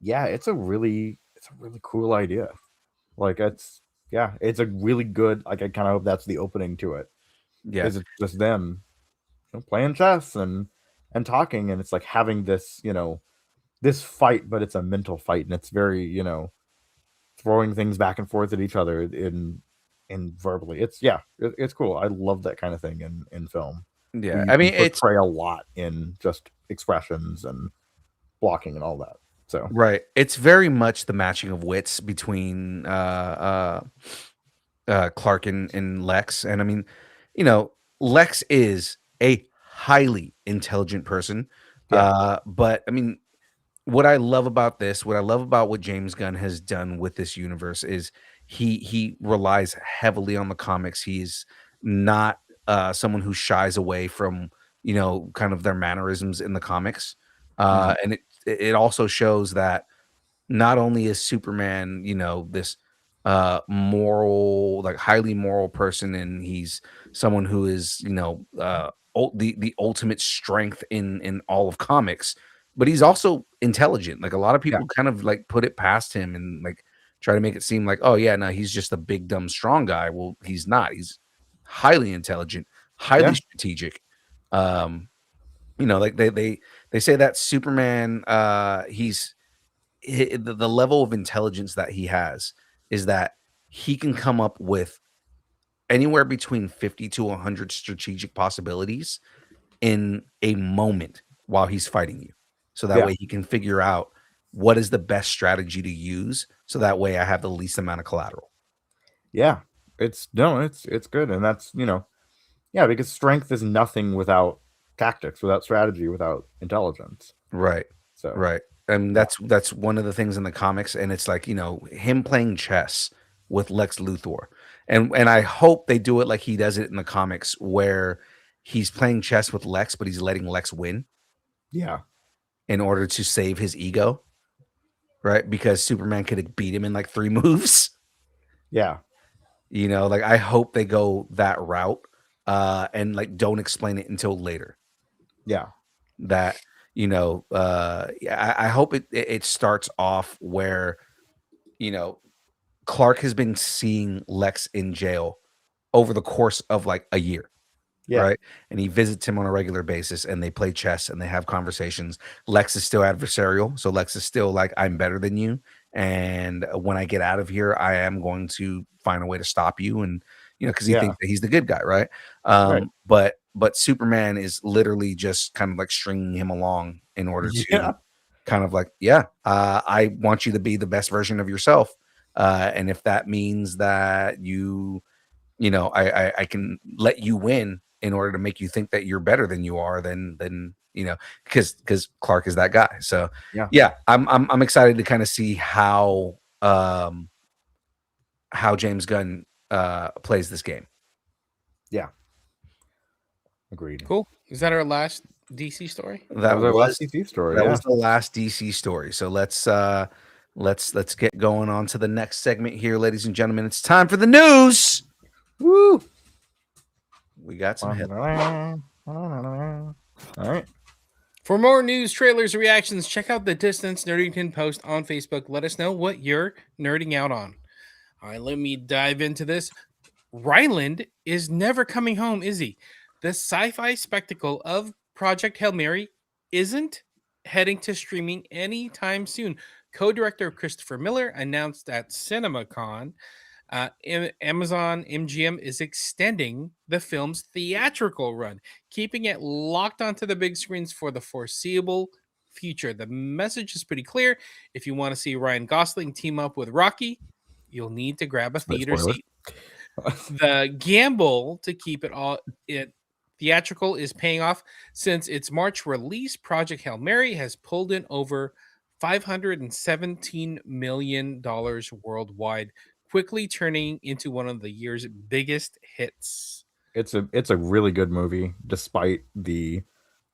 It's a really cool idea. Like it's a really good. Like I kind of hope that's the opening to it. Yeah, it's just them playing chess and talking, and it's like having this this fight, but it's a mental fight, and it's very throwing things back and forth at each other in verbally. It's cool. I love that kind of thing in film. Yeah, where you I can mean it's portray a lot in just expressions and blocking and all that. So right. It's very much the matching of wits between Clark and Lex. And I mean, Lex is a highly intelligent person. Yeah. But I mean, what I love about this, what I love about what James Gunn has done with this universe is he relies heavily on the comics. He's not someone who shies away from, kind of their mannerisms in the comics. Mhm. And it also shows that not only is Superman, this moral, like highly moral person, and he's someone who is, the ultimate strength in all of comics, but he's also intelligent. Like a lot of Yeah. people kind of like put it past him and like try to make it seem like, oh yeah, no, he's just a big dumb strong guy. Well, he's not. He's highly intelligent, highly Yeah. strategic. Um, like they say that Superman, the level of intelligence that he has is that he can come up with anywhere between 50 to 100 strategic possibilities in a moment while he's fighting you. So that Yeah. way he can figure out what is the best strategy to use. So that way I have the least amount of collateral. Yeah. It's good. And that's, yeah, because strength is nothing without tactics, without strategy, without intelligence. Right. So Right. And that's one of the things in the comics. And it's like, him playing chess with Lex Luthor. And I hope they do it like he does it in the comics where he's playing chess with Lex, but he's letting Lex win yeah. in order to save his ego. Right. Because Superman could beat him in like 3 moves. Yeah. Like I hope they go that route. And like don't explain it until later. Yeah. That I hope it starts off where Clark has been seeing Lex in jail over the course of like a year, Yeah. right? And he visits him on a regular basis and they play chess and they have conversations. Lex is still adversarial, so Lex is still like, I'm better than you, and when I get out of here I am going to find a way to stop you. And because he Yeah. thinks that he's the good guy, right? Right. But Superman is literally just kind of like stringing him along in order Yeah. to kind of like, I want you to be the best version of yourself. And if that means that I can let you win in order to make you think that you're better than you are, then because Clark is that guy. So Yeah. I'm excited to kind of see how James Gunn plays this game. Yeah. Agreed. Cool. Is that our last DC story? That was our last DC story. That Yeah. was the last DC story. So let's get going on to the next segment here, ladies and gentlemen. It's time for the news. Woo! We got some headlines. All right. For more news, trailers, reactions, check out the Distance Nerdington post on Facebook. Let us know what you're nerding out on. All right, let me dive into this. Ryland is never coming home, is he? The sci-fi spectacle of Project Hail Mary isn't heading to streaming anytime soon. Co-director Christopher Miller announced at CinemaCon Amazon MGM is extending the film's theatrical run, keeping it locked onto the big screens for the foreseeable future. The message is pretty clear. If you want to see Ryan Gosling team up with Rocky, you'll need to grab a theater spoilers. seat. The gamble to keep it theatrical is paying off. Since its March release, Project Hail Mary has pulled in over $517 million worldwide, quickly turning into one of the year's biggest hits. It's a really good movie, despite the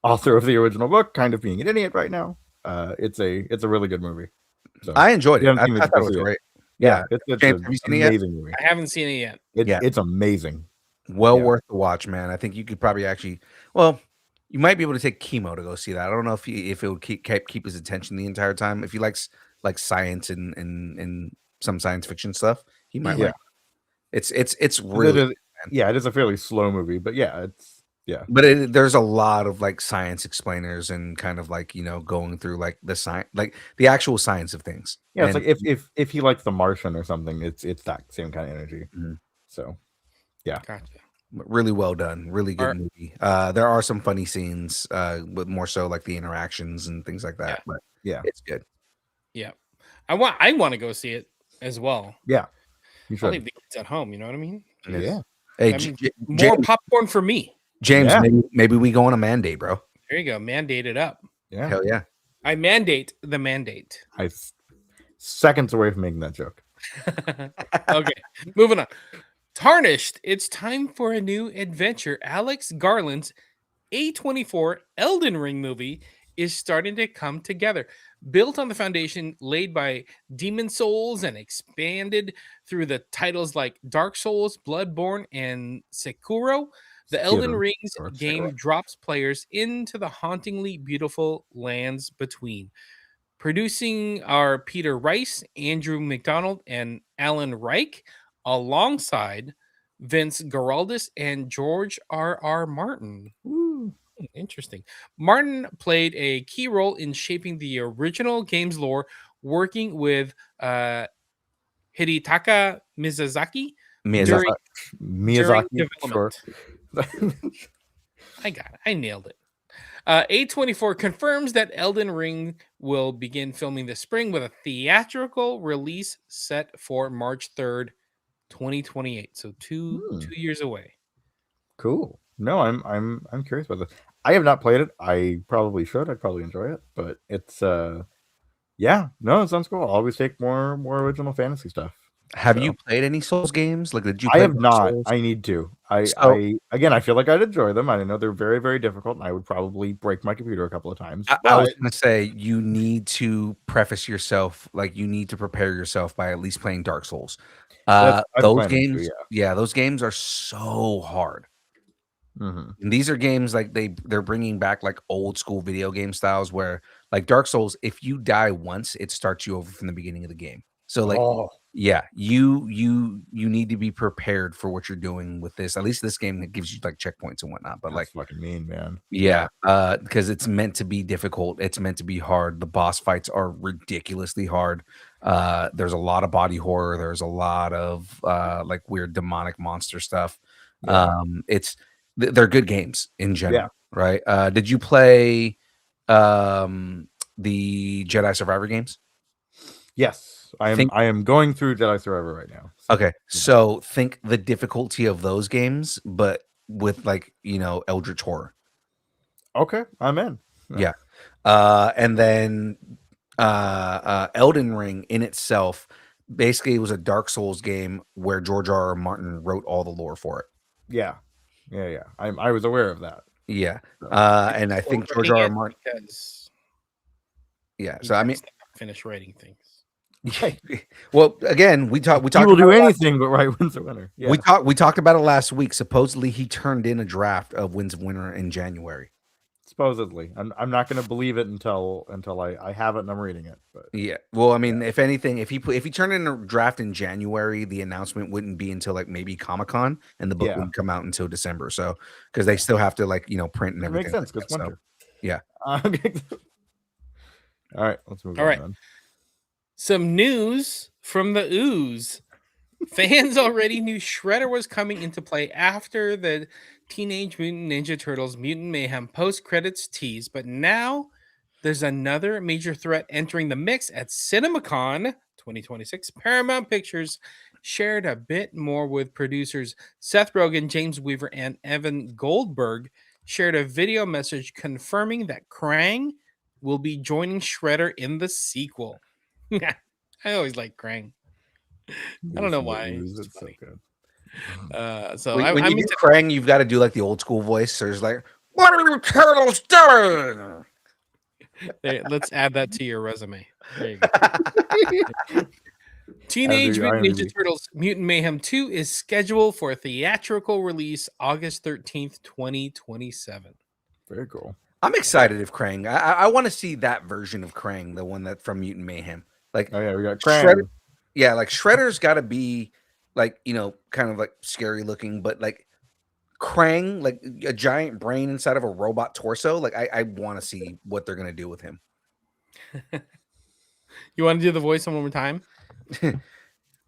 author of the original book kind of being an idiot right now. It's a really good movie. So I enjoyed it. you haven't I seen it, thought that go was see it. great. Yeah, Yeah. it's James, an have you seen it yet? amazing movie. I haven't seen it yet. It's amazing. Well Yeah. worth the watch, man. I think you could probably actually, well, you might be able to take chemo to go see that. I don't know if it would keep his attention the entire time. If he likes like science and some science fiction stuff, he might Yeah. like it. It's really It is a fairly slow movie, but but there's a lot of like science explainers and kind of like going through like the science, like the actual science of things. yeah. It's And- like if he likes The Martian or something, it's that same kind of energy. Mhm. So Gotcha. Really well done. Really good Are- movie. There are some funny scenes, with more so like the interactions and things like that. But Yeah. it's good. Yeah, I want to go see it as well. Yeah. You I'll should. leave the kids at home. You know what I mean? Yeah. Hey, That means more James, popcorn for me. James, Yeah. maybe we go on a mandate, bro. There you go. Mandate it up. Yeah. Hell yeah. I mandate the mandate. Seconds away from making that joke. Okay, moving on. Tarnished. It's time for a new adventure. Alex Garland's A24 Elden Ring movie is starting to come together. Built on the foundation laid by Demon Souls and expanded through the titles like Dark Souls, Bloodborne, and Sekiro, the Elden Sekiro, Rings or game Sekiro. drops players into the hauntingly beautiful lands between. Producing are Peter Rice, Andrew McDonald, and Alan Reich, alongside Vince Geraldus and George R. Martin. Woo. Interesting. Martin played a key role in shaping the original game's lore, working with Hidetaka Miyazaki Miyazaki. during Miyazaki. Sure. development. I got it. I nailed it. A24 confirms that Elden Ring will begin filming this spring with a theatrical release set for March 3rd, 2028. So two years away. Cool. No, I'm curious about this. I have not played it. I probably should. I'd probably enjoy it, but it's yeah, no, it sounds cool. I'll always take more original fantasy stuff. Have So. you played any Souls games? Like, did you? I Play have Dark not. Souls? I need to. So- I again, I feel like I'd enjoy them. I know they're very, very difficult, and I would probably break my computer a couple of times. I was gonna say you need to preface yourself, like you need to prepare yourself by at least playing Dark Souls. I'm Those planning to, games, yeah, those games are so hard. Mhm. And these are games like they're bringing back like old school video game styles where like Dark Souls, if you die once, it starts you over from the beginning of the game. So like, yeah, you need to be prepared for what you're doing with this. At least this game that gives you like checkpoints and whatnot. But That's like, fucking mean, man. yeah, because it's meant to be difficult. It's meant to be hard. The boss fights are ridiculously hard. There's a lot of body horror. There's a lot of like weird demonic monster stuff. Yeah. They're good games in general, Yeah. right? Did you play the Jedi Survivor games? Yes. I am going through Jedi Survivor right now. So, Okay, so think the difficulty of those games, but with like Eldritch horror. Okay, I'm in. Yeah. And then Elden Ring in itself basically was a Dark Souls game where George R. Martin wrote all the lore for it. Yeah. I was aware of that. Yeah. And I think George R. Martin. Yeah. So I mean, finish writing things. Well, again, we talked. He will do anything but write Winds of Winter. Yeah. We talked about it last week. Supposedly, he turned in a draft of Winds of Winter in January. Supposedly, I'm not going to believe it until I have it and I'm reading it. But yeah, well, I mean, if anything, if he turned in a draft in January, the announcement wouldn't be until like maybe Comic-Con, and the book wouldn't come out until December. So because they still have to like print and everything. Makes sense because like winter. So, yeah. Okay. All right, let's move on. Right. Then. Some news from the ooze. Fans already knew Shredder was coming into play after the Teenage Mutant Ninja Turtles Mutant Mayhem post-credits tease, but now there's another major threat entering the mix at CinemaCon 2026. Paramount Pictures shared a bit more with producers Seth Rogen, James Weaver, and Evan Goldberg, shared a video message confirming that Krang will be joining Shredder in the sequel. I always like Krang. I don't know why. It's so good. So when you do Krang, you've got to do like the old school voice. So it's like, "What are you turtles doing?" Let's add that to your resume. There you go. Teenage Mutant Ninja Turtles Mutant Mayhem 2 is scheduled for a theatrical release August 13th, 2027. Very cool. I'm excited if Krang. I want to see that version of Krang, the one that from Mutant Mayhem. Like, oh yeah, we got Krang. Shredder, yeah, like Shredder's got to be like kind of like scary looking, but like Krang, like a giant brain inside of a robot torso. Like I want to see what they're gonna do with him. You want to do the voice one more time?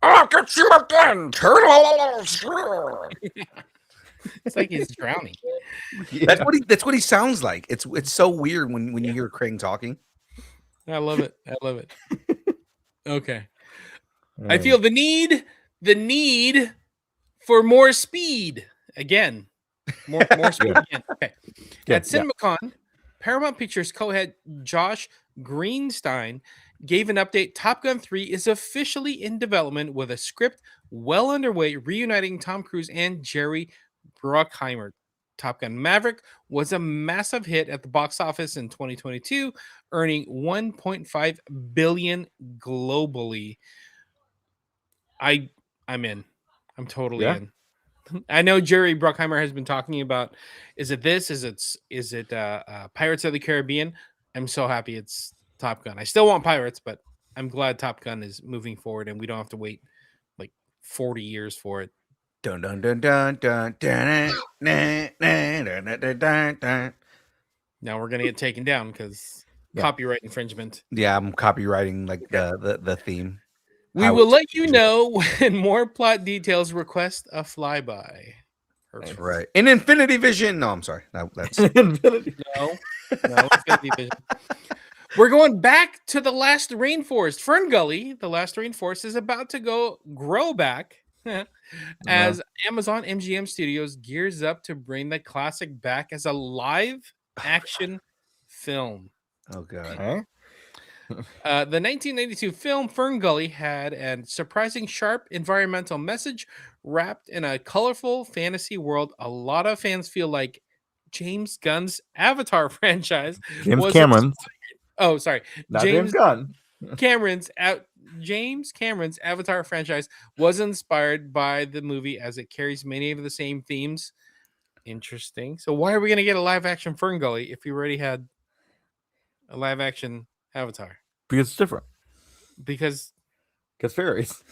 I'll get you again, turtles. It's like he's drowning. That's Yeah. what he sounds like. It's so weird when you hear Krang talking. I love it. I love it. Okay. I Um, feel the need for more speed again. More speed Yeah. again. Okay. Yeah, At yeah. CinemaCon, Paramount Pictures co-head Josh Greenstein gave an update. Top Gun 3 is officially in development with a script well underway, reuniting Tom Cruise and Jerry Bruckheimer. Top Gun Maverick was a massive hit at the box office in 2022, earning 1.5 billion globally. I'm in. I'm totally Yeah. in. I know Jerry Bruckheimer has been talking about, is it this? Is it Pirates of the Caribbean? I'm so happy it's Top Gun. I still want Pirates, but I'm glad Top Gun is moving forward and we don't have to wait like 40 years for it. Dun dun dun dun dun dun dun dun dun dun dun dun dun. Now we're gonna get taken down because Yeah. copyright infringement. Yeah, I'm copywriting like the theme. We How will it's let you changing. know when more plot details request a flyby. That's Perfect. right. In Infinity Vision. No, I'm sorry. That's Infinity. No, it's gonna be Vision. We're going back to the last rainforest. Fern Gully, the last rainforest, is about to grow back as Amazon MGM Studios gears up to bring the classic back as a live action film. oh god. Okay. The 1992 film Fern Gully had a surprising sharp environmental message wrapped in a colorful fantasy world. A lot of fans feel like James Gunn's Avatar franchise James was Cameron, oh, sorry. not James Gunn. Cameron's James Cameron's Avatar franchise was inspired by the movie as it carries many of the same themes. Interesting. So why are we going to get a live action Fern Gully if we already had a live action Avatar? Because it's different. Because Because fairies.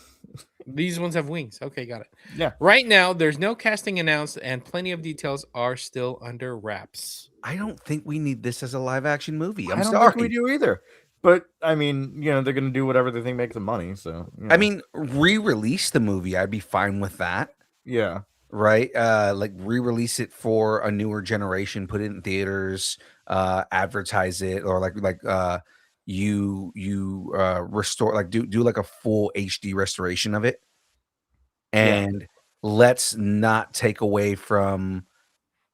these ones have wings. Okay, got it. Yeah. Right now, there's no casting announced, and plenty of details are still under wraps. I don't think we need this as a live action movie. I'm I don't sorry. think we do either. But I mean, they're gonna do whatever they think makes them money. So I mean, re-release the movie. I'd be fine with that. yeah. Right? Like re-release it for a newer generation, put it in theaters, advertise it, or you restore, like do like a full HD restoration of it. And let's not take away from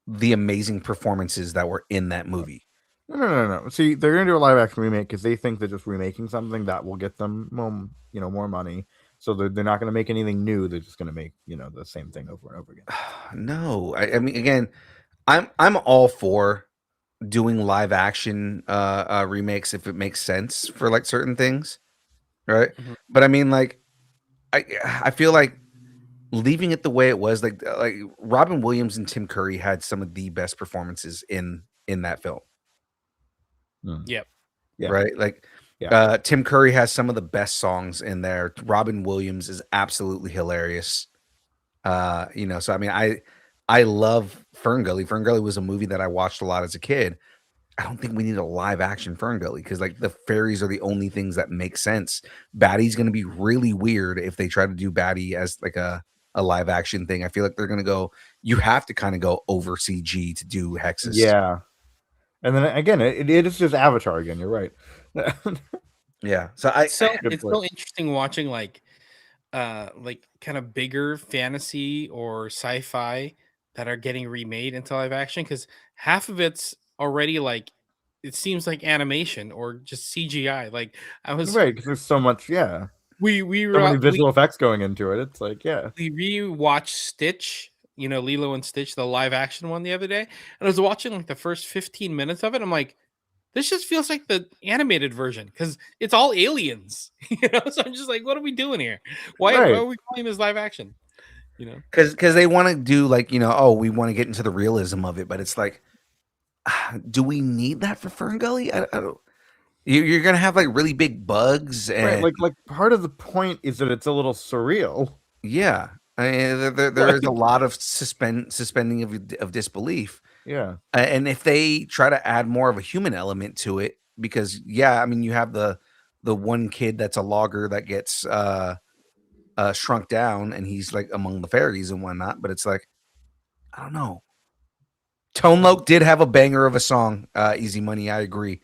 the amazing performances that were in that movie. No. See, they're gonna do a live action remake because they think that just remaking something that will get them, more money. So they're not gonna make anything new. They're just gonna make the same thing over and over again. No, I mean, again, I'm all for doing live action remakes if it makes sense for like certain things, right? Mhm. But I mean, like, I feel like leaving it the way it was, like Robin Williams and Tim Curry had some of the best performances in that film. Yep. Yeah. Right? Like, Yeah. Tim Curry has some of the best songs in there. Robin Williams is absolutely hilarious. So I mean, I love Fern Gully. Fern Gully was a movie that I watched a lot as a kid. I don't think we need a live action Fern Gully because like the fairies are the only things that make sense. Baddie's going to be really weird if they try to do Baddie as like a live action thing. I feel like they're going to go, you have to kind of go over CG to do Hexus. Yeah. And then again, it is just Avatar again. You're right. Yeah. So It's so Good point. interesting watching like kind of bigger fantasy or sci-fi that are getting remade into live action because half of it's already like it seems like animation or just CGI. Like I was Right, because there's so much. Yeah. we So many visual effects going into it. It's like, yeah. we rewatched Stitch, Lilo and Stitch, the live action one the other day, and I was watching like the first 15 minutes of it. I'm like, this just feels like the animated version because it's all aliens, So I'm just like, what are we doing here? Why are we calling this live action? Because they want to do like, we want to get into the realism of it, but it's like, do we need that for Fern Gully? I don't. You're gonna have like really big bugs, and like part of the point is that it's a little surreal. yeah, I mean, there is a lot of suspending of disbelief. Yeah, and if they try to add more of a human element to it, because I mean, you have the one kid that's a logger that gets shrunk down, and he's like among the fairies and whatnot. But it's like, I don't know. Tone Loc did have a banger of a song. Easy Money, I agree.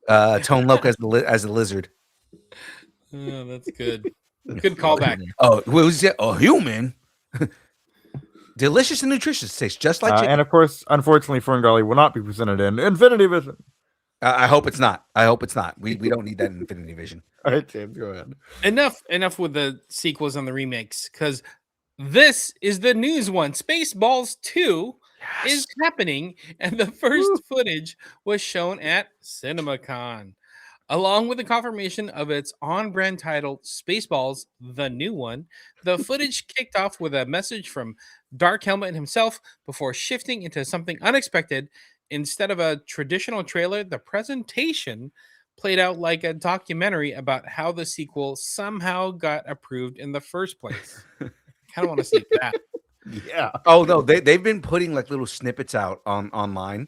Tone Loc as the lizard. Oh, that's good. Good callback. Oh, what was it? A human. Delicious and nutritious. Tastes just like chicken. And of course, unfortunately, Ferngully will not be presented in Infinity Vision. I hope it's not. I hope it's not. We don't need that in Infinity Vision. All right, James, go ahead. Enough with the sequels and the remakes, because this is the news one. Spaceballs 2 is happening, and the first footage was shown at CinemaCon, along with the confirmation of its on-brand title, Spaceballs, the new one. The footage kicked off with a message from Dark Helmet himself before shifting into something unexpected. Instead of a traditional trailer, the presentation played out like a documentary about how the sequel somehow got approved in the first place. I kind of want to see that. Yeah. Oh no, they've been putting like little snippets out online.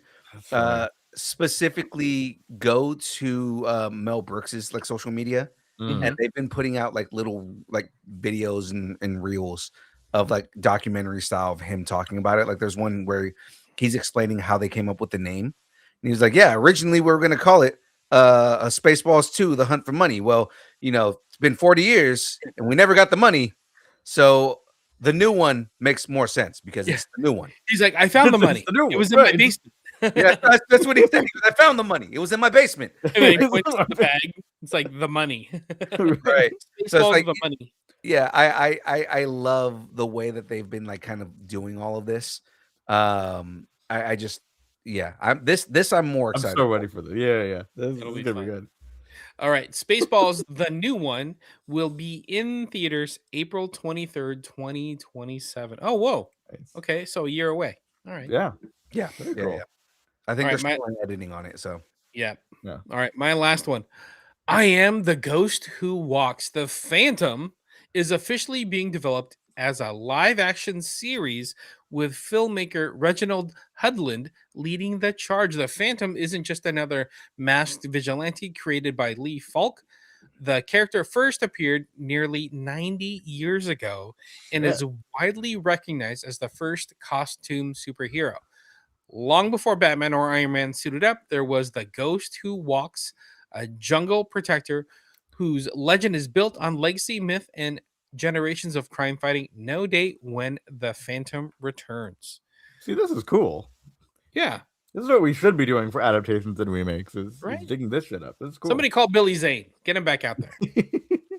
Specifically, go to Mel Brooks's like social media, and they've been putting out like little like videos and reels of like documentary style of him talking about it. Like there's one where he's explaining how they came up with the name, and he was like, "Yeah, originally we were going to call it a Spaceballs 2, The Hunt for Money. Well, it's been 40 years and we never got the money, so the new one makes more sense because it's the new one." He's like, "I found the money. It was in my basement." Yeah, that's what he said. I found the money. It was in my basement. And then he points to the bag. It's like the money. Right. So it's like the money. Yeah, I love the way that they've been like kind of doing all of this. I just I'm more excited. I'm so ready for this. Yeah. This is It'll be gonna be fun. good. All right, Spaceballs, the new one, will be in theaters April 23rd, 2027. Oh, whoa. Nice. Okay, so a year away. All right. Yeah. Yeah, Very cool. yeah. I think All they're right, still editing on it. So Yeah. Yeah. All right, my last one. I Am the Ghost Who Walks. The Phantom is officially being developed as a live-action series with filmmaker Reginald Hudlin leading the charge. The Phantom isn't just another masked vigilante created by Lee Falk. The character first appeared nearly 90 years ago and is widely recognized as the first costume superhero. Long before Batman or Iron Man suited up, there was the Ghost Who Walks, a jungle protector whose legend is built on legacy, myth, and generations of crime fighting. No date when the Phantom returns. See, this is cool. Yeah. This is what we should be doing for adaptations and remakes is Right. digging this shit up. This is cool. Somebody call Billy Zane. Get him back out there.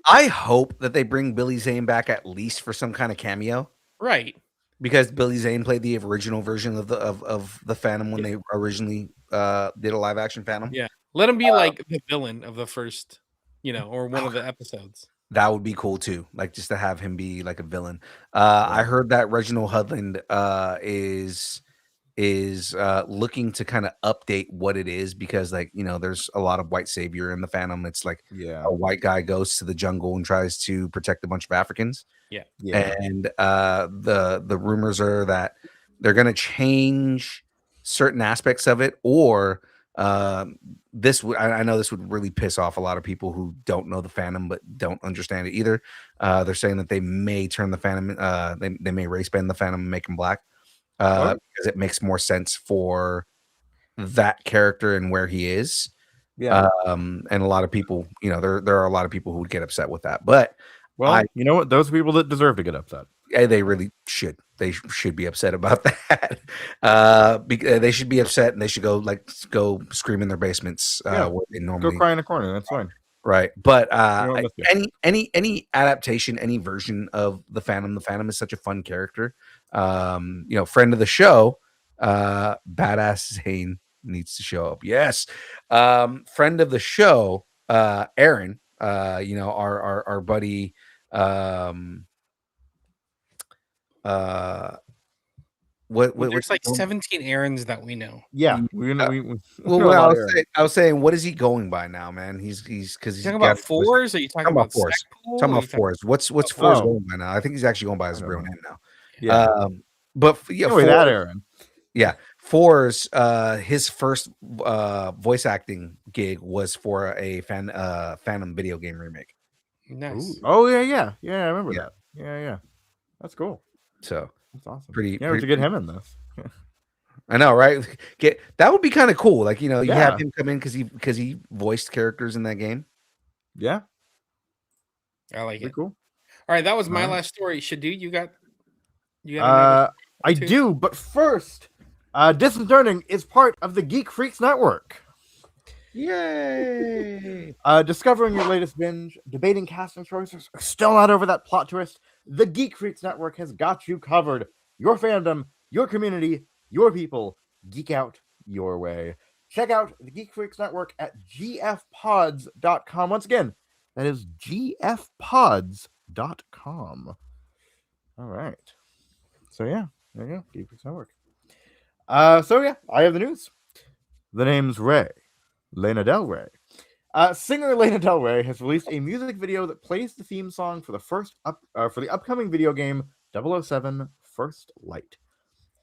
I hope that they bring Billy Zane back at least for some kind of cameo. Right. Because Billy Zane played the original version of the Phantom when they originally did a live action Phantom. Yeah. Let him be like the villain of the first, or one of the episodes. That would be cool too. Like just to have him be like a villain. I heard that Reginald Hudlin is looking to kind of update what it is because there's a lot of white savior in the Phantom. It's like a white guy goes to the jungle and tries to protect a bunch of Africans. Yeah. And the rumors are that they're going to change certain aspects of it, or I know this would really piss off a lot of people who don't know the Phantom but don't understand it either. They're saying that they may turn the Phantom, they may race bend the Phantom and make him black because it makes more sense for that character and where he is. Yeah. And a lot of people, there are a lot of people who would get upset with that, but. Well, you know what? Those people that deserve to get upset. They really should. They should be upset about that. They should be upset, and they should go scream in their basements. Where they normally go cry in a corner. That's fine. Right, but any adaptation, any version of the Phantom. The Phantom is such a fun character. Friend of the show, Badass Zane needs to show up. Yes, friend of the show, Aaron. Our buddy. There's like 17 Aarons that we know. Yeah, I was saying, what is he going by now, man? He's talking about Fours. Are you talking about Fours? Talking about Fours. What's Fours going by now? I think he's actually going by his real name now. Yeah, but yeah, Fours, that Aaron. Yeah, Fours. His first voice acting gig was for a Phantom video game remake. Nice. Ooh. Oh yeah. I remember that. Yeah. That's cool. So That's awesome. Pretty, Yeah, we should get him in this. I know, right? That would be kind of cool. Like, you have Yeah. him come in because he voiced characters in that game. Yeah, I like pretty it. cool. All right, that was my Alright. last story. Shadu, you got another I too? do, but first, Distance Learning is part of the Geek Freaks Network. Yay! Discovering your latest binge, debating casting choices, or still not over that plot twist, the Geek Freaks Network has got you covered. Your fandom, your community, your people, geek out your way. Check out the Geek Freaks Network at gfpods.com. Once again, that is gfpods.com. All right. So yeah, there you go, Geek Freaks Network. So yeah, I have the news. The name's Ray. Lana Del Rey. Singer Lana Del Rey has released a music video that plays the theme song for the upcoming video game 007 First Light.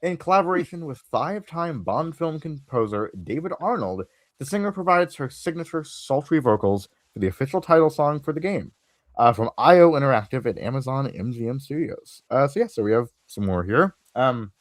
In collaboration with 5-time Bond film composer David Arnold, the singer provides her signature sultry vocals for the official title song for the game. From IO Interactive at Amazon MGM Studios. So we have some more here. So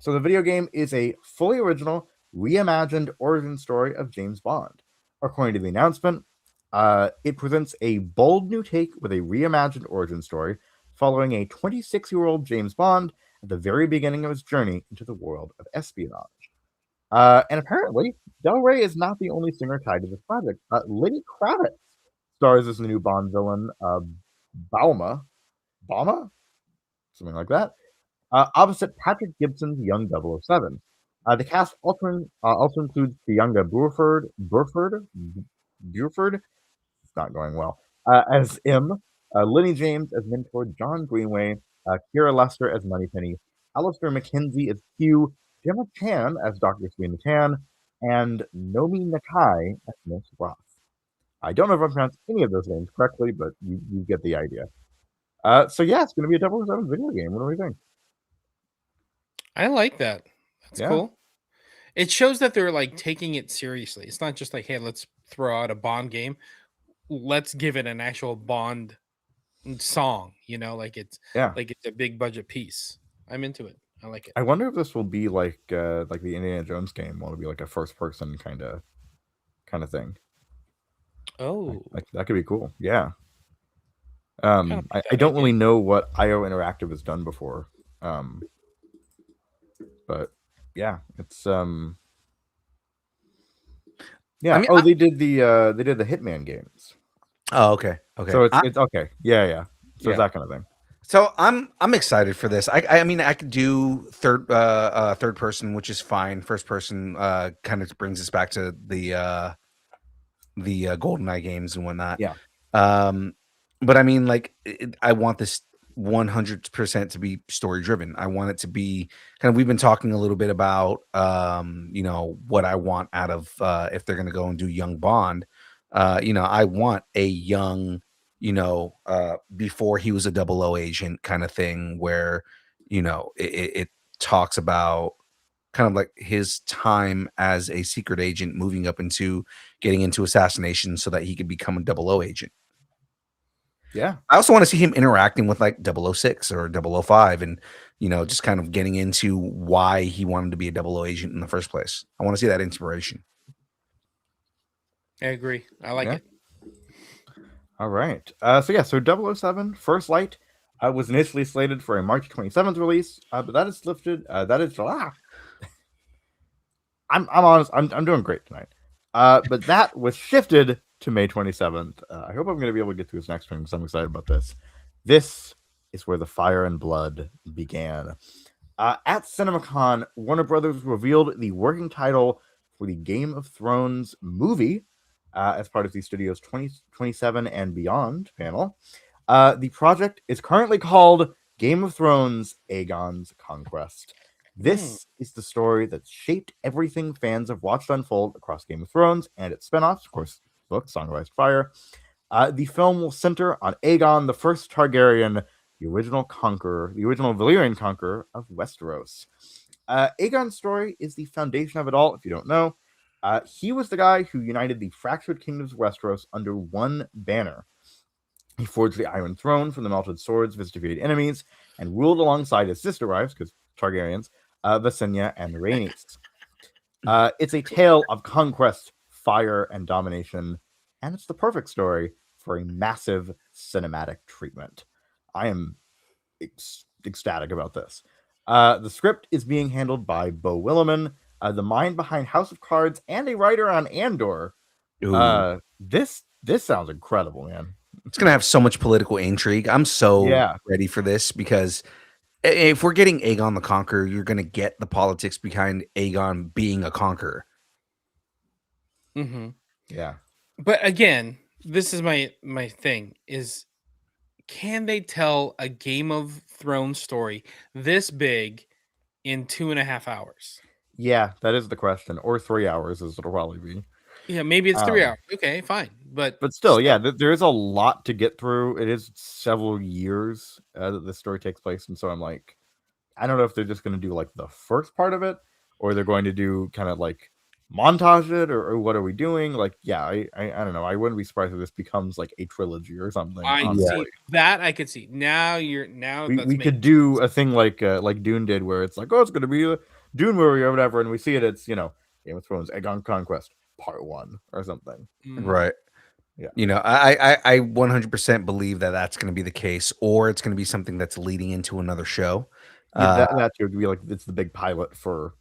the video game is a fully original, reimagined origin story of James Bond. According to the announcement, it presents a bold new take with a reimagined origin story following a 26-year-old James Bond at the very beginning of his journey into the world of espionage. And apparently, Del Rey is not the only singer tied to this project. Lenny Kravitz stars as the new Bond villain, Bauma? Something like that. Opposite Patrick Gibson's young 007. The cast also includes Tianga Burford, it's not going well, as M, Lenny James as mentor John Greenway, Kira Lester as Moneypenny, Alistair McKenzie as Q, Gemma Chan as Dr. Serena Tan, and Nomi Nakai as Miss Roth. I don't know if I pronounced any of those names correctly, but you get the idea. So yeah, it's going to be a 007 video game. What do we think? I like that. That's cool. It shows that they're like taking it seriously. It's not just like, hey, let's throw out a Bond game. Let's give it an actual Bond song. Like it's a big budget piece. I'm into it. I like it. I wonder if this will be like the Indiana Jones game. Will it be like a first person kind of thing? Oh, like that could be cool. Yeah. I don't really know what IO Interactive has done before. But yeah, it's yeah. I mean, they did the Hitman games. Oh, okay. So it's okay. Yeah. So it's that kind of thing. So I'm excited for this. I mean, I could do third person, which is fine. First person kind of brings us back to the GoldenEye games and whatnot. Yeah. But I mean, like, I want this 100% to be story driven. I want it to be kind of, we've been talking a little bit about what I want out of if they're going to go and do young Bond. I want a young, before he was a 00 agent kind of thing where, it talks about kind of like his time as a secret agent moving up into getting into assassination so that he could become a 00 agent. Yeah. I also want to see him interacting with like 006 or 005 and, just kind of getting into why he wanted to be a 00 agent in the first place. I want to see that inspiration. I agree. I like it. All right. So 007 First Light was initially slated for a March 27th release, but that is lifted. I'm honest. I'm doing great tonight. But that was shifted to May 27th. I hope I'm going to be able to get through this next one because I'm excited about this. This is where the fire and blood began. At CinemaCon, Warner Brothers revealed the working title for the Game of Thrones movie as part of the studio's 2027 and Beyond panel. The project is currently called Game of Thrones: Aegon's Conquest. This is the story that shaped everything fans have watched unfold across Game of Thrones and its spinoffs, of course, book Song of Ice and Fire. The film will center on Aegon, the first Targaryen, the original Valyrian conqueror of Westeros. Aegon's story is the foundation of it all, if you don't know. He was the guy who united the fractured kingdoms of Westeros under one banner. He forged the Iron Throne from the melted swords of his defeated enemies and ruled alongside his sister wives, because Targaryens, Visenya and Rhaenys. It's a tale of conquest, fire, and domination, and it's the perfect story for a massive cinematic treatment. I am ecstatic about this. The script is being handled by Beau Willimon, the mind behind House of Cards, and a writer on Andor. This sounds incredible, man. It's gonna have so much political intrigue. I'm so ready for this because if we're getting Aegon the Conqueror, you're gonna get the politics behind Aegon being a conqueror. Mm-hmm. Yeah. But again, this is my thing is, can they tell a Game of Thrones story this big in 2.5 hours? Yeah, that is the question. Or 3 hours, as it'll probably be. Yeah, maybe it's 3 hours. Okay, fine. But still, yeah, there is a lot to get through. It is several years that this story takes place, and so I'm like, I don't know if they're just going to do like the first part of it, or they're going to do kind of like montage it, or what are we doing? Like, yeah, I don't know. I wouldn't be surprised if this becomes like a trilogy or something. I see that. I could see now. We could do a thing like Dune did, where it's like, oh, it's going to be a Dune movie or whatever, and we see it. It's Game of Thrones, Aegon Conquest Part 1 or something. Right. Yeah. I 100% believe that that's going to be the case, or it's going to be something that's leading into another show. That would be like, it's the big pilot for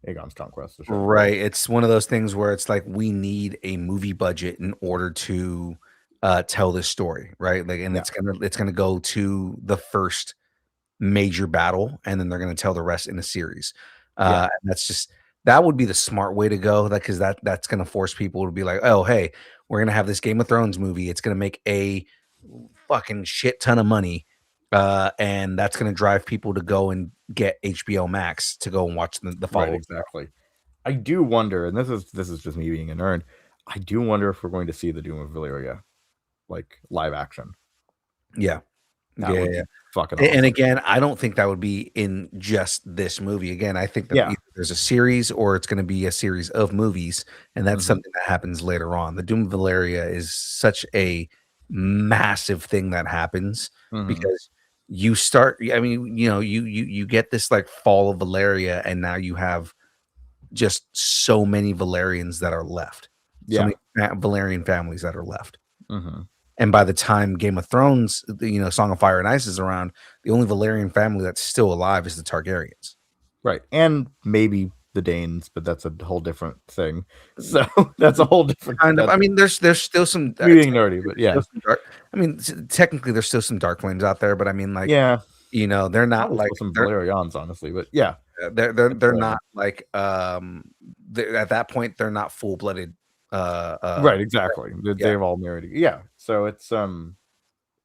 Aegon's Conquest. Right. It's one of those things where it's like, we need a movie budget in order to tell this story, right? Like, and it's gonna go to the first major battle, and then they're gonna tell the rest in a series. And that would be the smart way to go, because that's gonna force people to be like, oh, hey, we're gonna have this Game of Thrones movie. It's gonna make a fucking shit ton of money. And that's going to drive people to go and get HBO Max to go and watch the follow. Right, exactly. I do wonder, and this is just me being a nerd, I do wonder if we're going to see the Doom of Valyria, like, live action. Yeah. That would be fucking awesome. And again, I don't think that would be in just this movie. Again, I think that either there's a series, or it's going to be a series of movies, and that's something that happens later on. The Doom of Valyria is such a massive thing that happens because you start, I mean, you get this like fall of Valyria, and now you have just so many Valyrians that are left. So many Valyrian families that are left. And by the time Game of Thrones, Song of Fire and Ice is around, the only Valyrian family that's still alive is the Targaryens. Right. And maybe the Danes, but that's a whole different thing. So that's a whole different kind of. I mean, there's still some being nerdy, but yeah. I mean, technically, there's still some dark flames out there, but I mean, like, they're not like some Valyrians, honestly, but yeah, they're not like at that point they're not full blooded. Right, exactly. They're all married. Yeah, so it's we're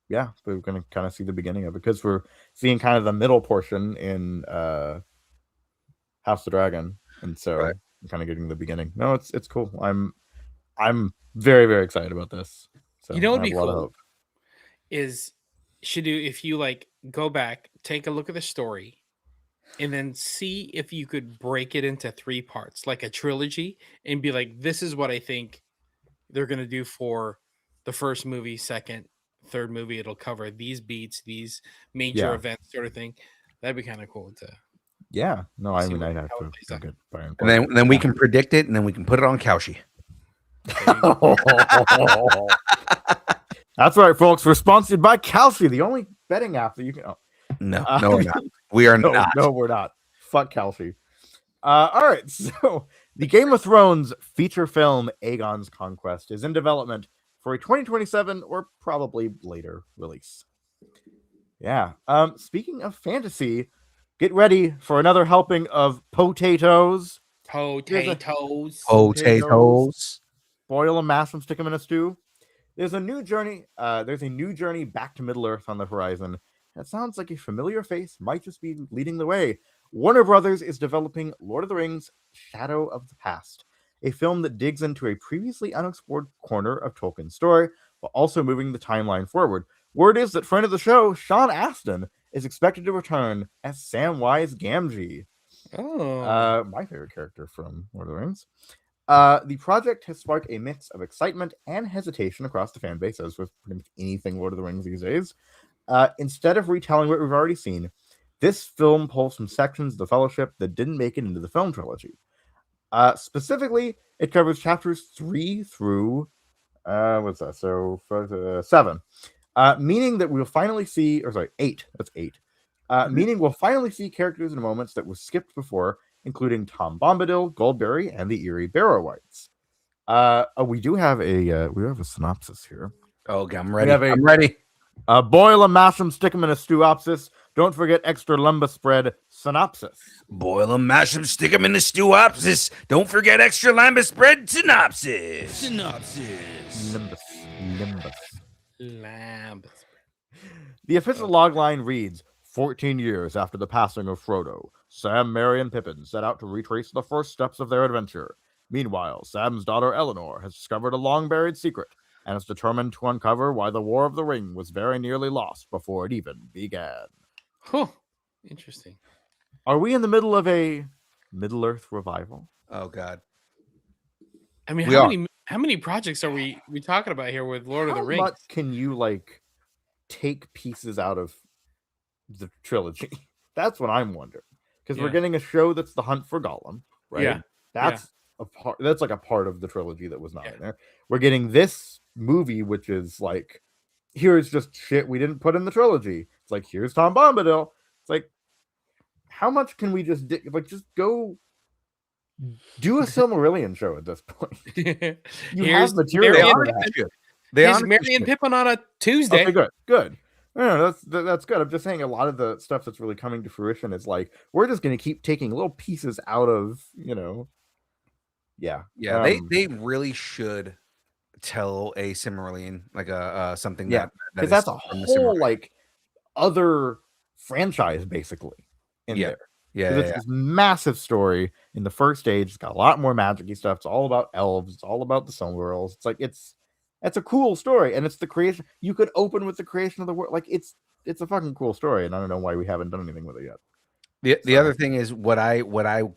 gonna kind of see the beginning of it, because we're seeing kind of the middle portion in House of the Dragon, and so we're kind of getting the beginning. No, it's cool. I'm very, very excited about this. So what would be cool is if you like go back, take a look at the story, and then see if you could break it into 3 parts, like a trilogy, and be like, this is what I think they're going to do for the first movie, second, third movie. It'll cover these beats, these major events, sort of thing. That'd be kind of cool to. Yeah. No, I mean, I'd have to look at and then we can predict it, and then we can put it on Kalshi. That's right, folks. We're sponsored by Kalshi, the only betting app that you can. No, we're not. We are not. No, we're not. Fuck Kalshi. All right. So the Game of Thrones feature film Aegon's Conquest is in development for a 2027 or probably later release. Yeah. Speaking of fantasy, get ready for another helping of potatoes. Potatoes. Boil them, mash them, stick them in a stew. There's a new journey. There's a new journey back to Middle Earth on the horizon. That sounds like a familiar face might just be leading the way. Warner Brothers is developing Lord of the Rings: Shadow of the Past, a film that digs into a previously unexplored corner of Tolkien's story, while also moving the timeline forward. Word is that friend of the show, Sean Astin, is expected to return as Samwise Gamgee. My favorite character from Lord of the Rings. The project has sparked a mix of excitement and hesitation across the fan base, as with pretty much anything Lord of the Rings these days. Instead of retelling what we've already seen, this film pulls from sections of the Fellowship that didn't make it into the film trilogy. Specifically, it covers chapters 3 through what's that? So 7. Meaning that we'll finally see, or sorry, 8. That's 8. Meaning we'll finally see characters and moments that were skipped before, including Tom Bombadil, Goldberry, and the Eerie Barrow-wights. We do have a synopsis here. Oh, okay, I'm ready. I'm ready. Boil 'em, mash 'em, stick 'em in a stewopsis. Don't forget extra lumber spread synopsis. Boil them, mash them, stick them in the stewopsis. Don't forget extra lambda spread synopsis. Synopsis. Limbus. Lamb. The official logline reads, 14 years after the passing of Frodo, Sam, Merry, and Pippin set out to retrace the first steps of their adventure. Meanwhile, Sam's daughter Eleanor has discovered a long-buried secret and is determined to uncover why the War of the Ring was very nearly lost before it even began. Huh. Interesting. Are we in the middle of a Middle-earth revival? Oh, God. I mean, how many projects are we talking about here with Lord of the Rings? How much can you, take pieces out of the trilogy? That's what I'm wondering. Because we're getting a show that's The Hunt for Gollum, right? Yeah. That's a part. That's like a part of the trilogy that was not in there. We're getting this movie, which is like, here's just shit we didn't put in the trilogy. It's like, here's Tom Bombadil. It's like, how much can we just just go do a Silmarillion show at this point? You have material. Here's Merry and Pippin on a Tuesday. Okay, good. No, that's good. I'm just saying a lot of the stuff that's really coming to fruition is like, we're just going to keep taking little pieces out of, Yeah. They really should tell a Silmarillion, like something because that's a whole other franchise basically in there. It's this massive story in the first stage. It's got a lot more magic-y stuff. It's all about elves. It's all about the Silmarils. It's like it's a cool story, and it's the creation. You could open with the creation of the world. It's a fucking cool story, and I don't know why we haven't done anything with it yet. The other thing is what I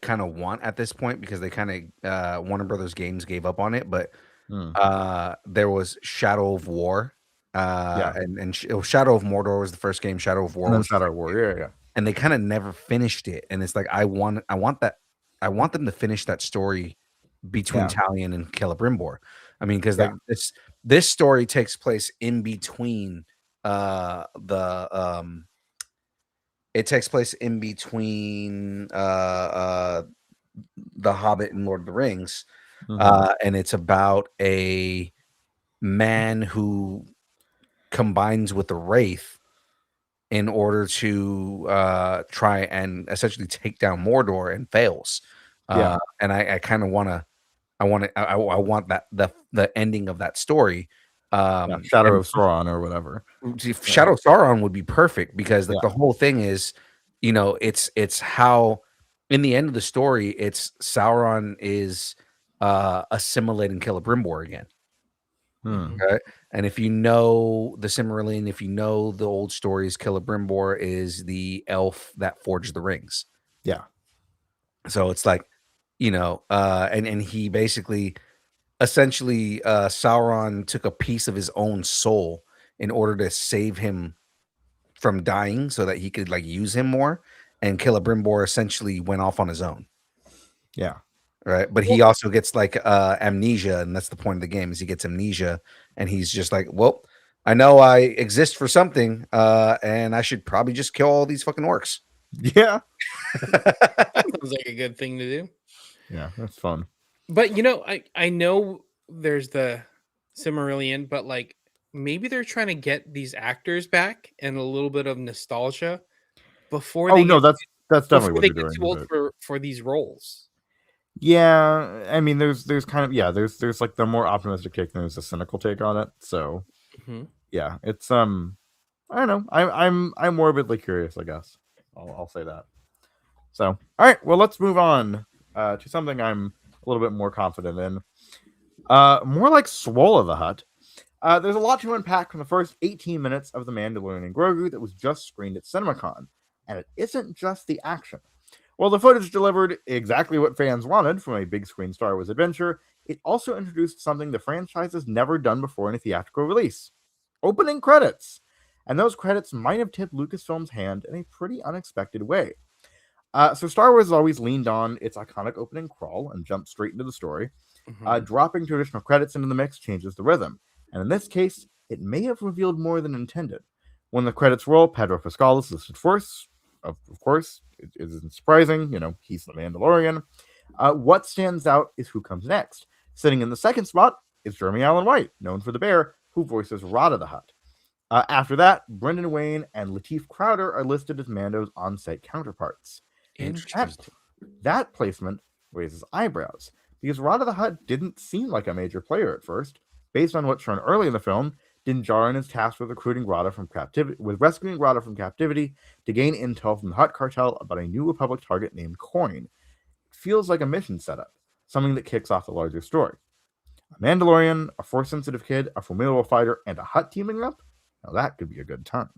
kind of want at this point, because they kind of Warner Brothers Games gave up on it, but there was Shadow of War, and Shadow of Mordor was the first game. Shadow of War, Shadow of War, yeah. And they kind of never finished it, and it's like I want them to finish that story between Talion and Celebrimbor. I mean, because this story takes place in between it takes place in between The Hobbit and Lord of the Rings, and it's about a man who combines with the Wraith in order to try and essentially take down Mordor, and fails. And I kind of I want that the ending of that story. Shadow of Sauron or whatever. Shadow of Sauron would be perfect, because the whole thing is, it's how in the end of the story, it's Sauron is assimilating Celebrimbor again. Right? And if you know the Silmarillion, if you know the old stories, Celebrimbor is the elf that forged the rings. Yeah. So it's like, and he basically, essentially, Sauron took a piece of his own soul in order to save him from dying, so that he could use him more. And Celebrimbor essentially went off on his own. Yeah. Right. But he also gets amnesia, and that's the point of the game, is he gets amnesia, and he's just like, well, I know I exist for something, and I should probably just kill all these fucking orcs. Yeah. Sounds like a good thing to do. Yeah, that's fun. But I know there's the Silmarillion, but maybe they're trying to get these actors back and a little bit of nostalgia before that's definitely what they're doing. Too old for these roles. Yeah, I mean, there's kind of there's the more optimistic take, and there's a cynical take on it. So yeah, it's I don't know. I'm morbidly curious, I guess. I'll say that. So all right, well, let's move on to something I'm a little bit more confident in. More like Swallow the Hutt. There's a lot to unpack from the first 18 minutes of The Mandalorian and Grogu that was just screened at CinemaCon, and it isn't just the action. While the footage delivered exactly what fans wanted from a big screen Star Wars adventure, it also introduced something the franchise has never done before in a theatrical release: opening credits. And those credits might have tipped Lucasfilm's hand in a pretty unexpected way. So Star Wars has always leaned on its iconic opening crawl and jumped straight into the story. Mhm. Dropping traditional credits into the mix changes the rhythm, and in this case, it may have revealed more than intended. When the credits roll, Pedro Pascal is listed first. Of course, it isn't surprising. He's the Mandalorian. What stands out is who comes next. Sitting in the second spot is Jeremy Allen White, known for the bear, who voices Rada the Hutt. After that, Brendan Wayne and Lateef Crowder are listed as Mando's on-site counterparts. Interesting. That placement raises eyebrows, because Rada the Hutt didn't seem like a major player at first. Based on what's shown early in the film, Din Djarin is tasked with rescuing Rada from captivity to gain intel from the Hutt cartel about a new Republic target named Coin. It feels like a mission setup, something that kicks off the larger story. A Mandalorian, a Force-sensitive kid, a formidable fighter, and a Hutt teaming up? Now that could be a good time.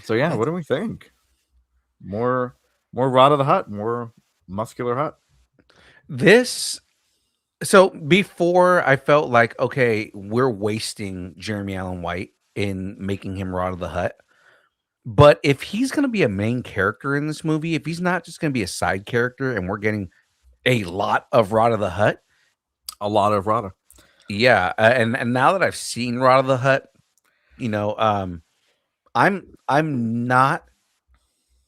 So yeah, what do we think? More Rada the Hutt, more muscular Hutt. So before I felt like, okay, we're wasting Jeremy Allen White in making him Rod of the Hutt. But if he's going to be a main character in this movie, if he's not just going to be a side character and we're getting a lot of Rod of the Hutt, A lot of Rada. yeah. And now that I've seen Rod of the Hutt, I'm not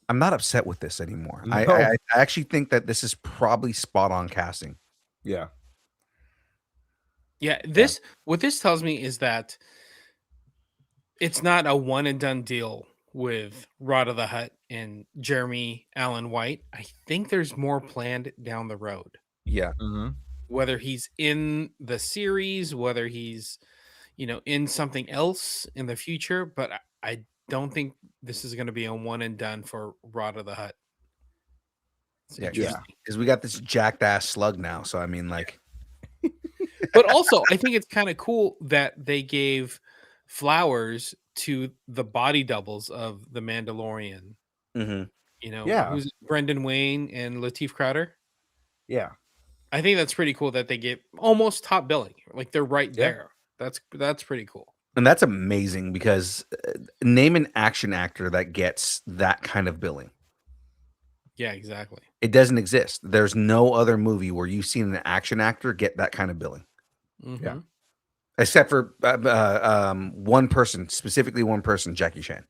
upset with this anymore. No. I actually think that this is probably spot on casting. Yeah. Yeah, what this tells me is that it's not a one and done deal with Rada the Hutt and Jeremy Allen White. I think there's more planned down the road. Yeah. Mm-hmm. Whether he's in the series, whether he's in something else in the future, but I don't think this is going to be a one and done for Rada the Hutt. Yeah, because we got this jacked ass slug now. So I mean, like, but also I think it's kind of cool that they gave flowers to the body doubles of the Mandalorian. mm-hmm. Who's Brendan Wayne and Lateef Crowder. Yeah, I think that's pretty cool that they get almost top billing. Like they're right there. That's pretty cool. And that's amazing because name an action actor that gets that kind of billing. Yeah, exactly. It doesn't exist. There's no other movie where you've seen an action actor get that kind of billing. Mm-hmm. Yeah. Except for one person, specifically one person, Jackie Chan.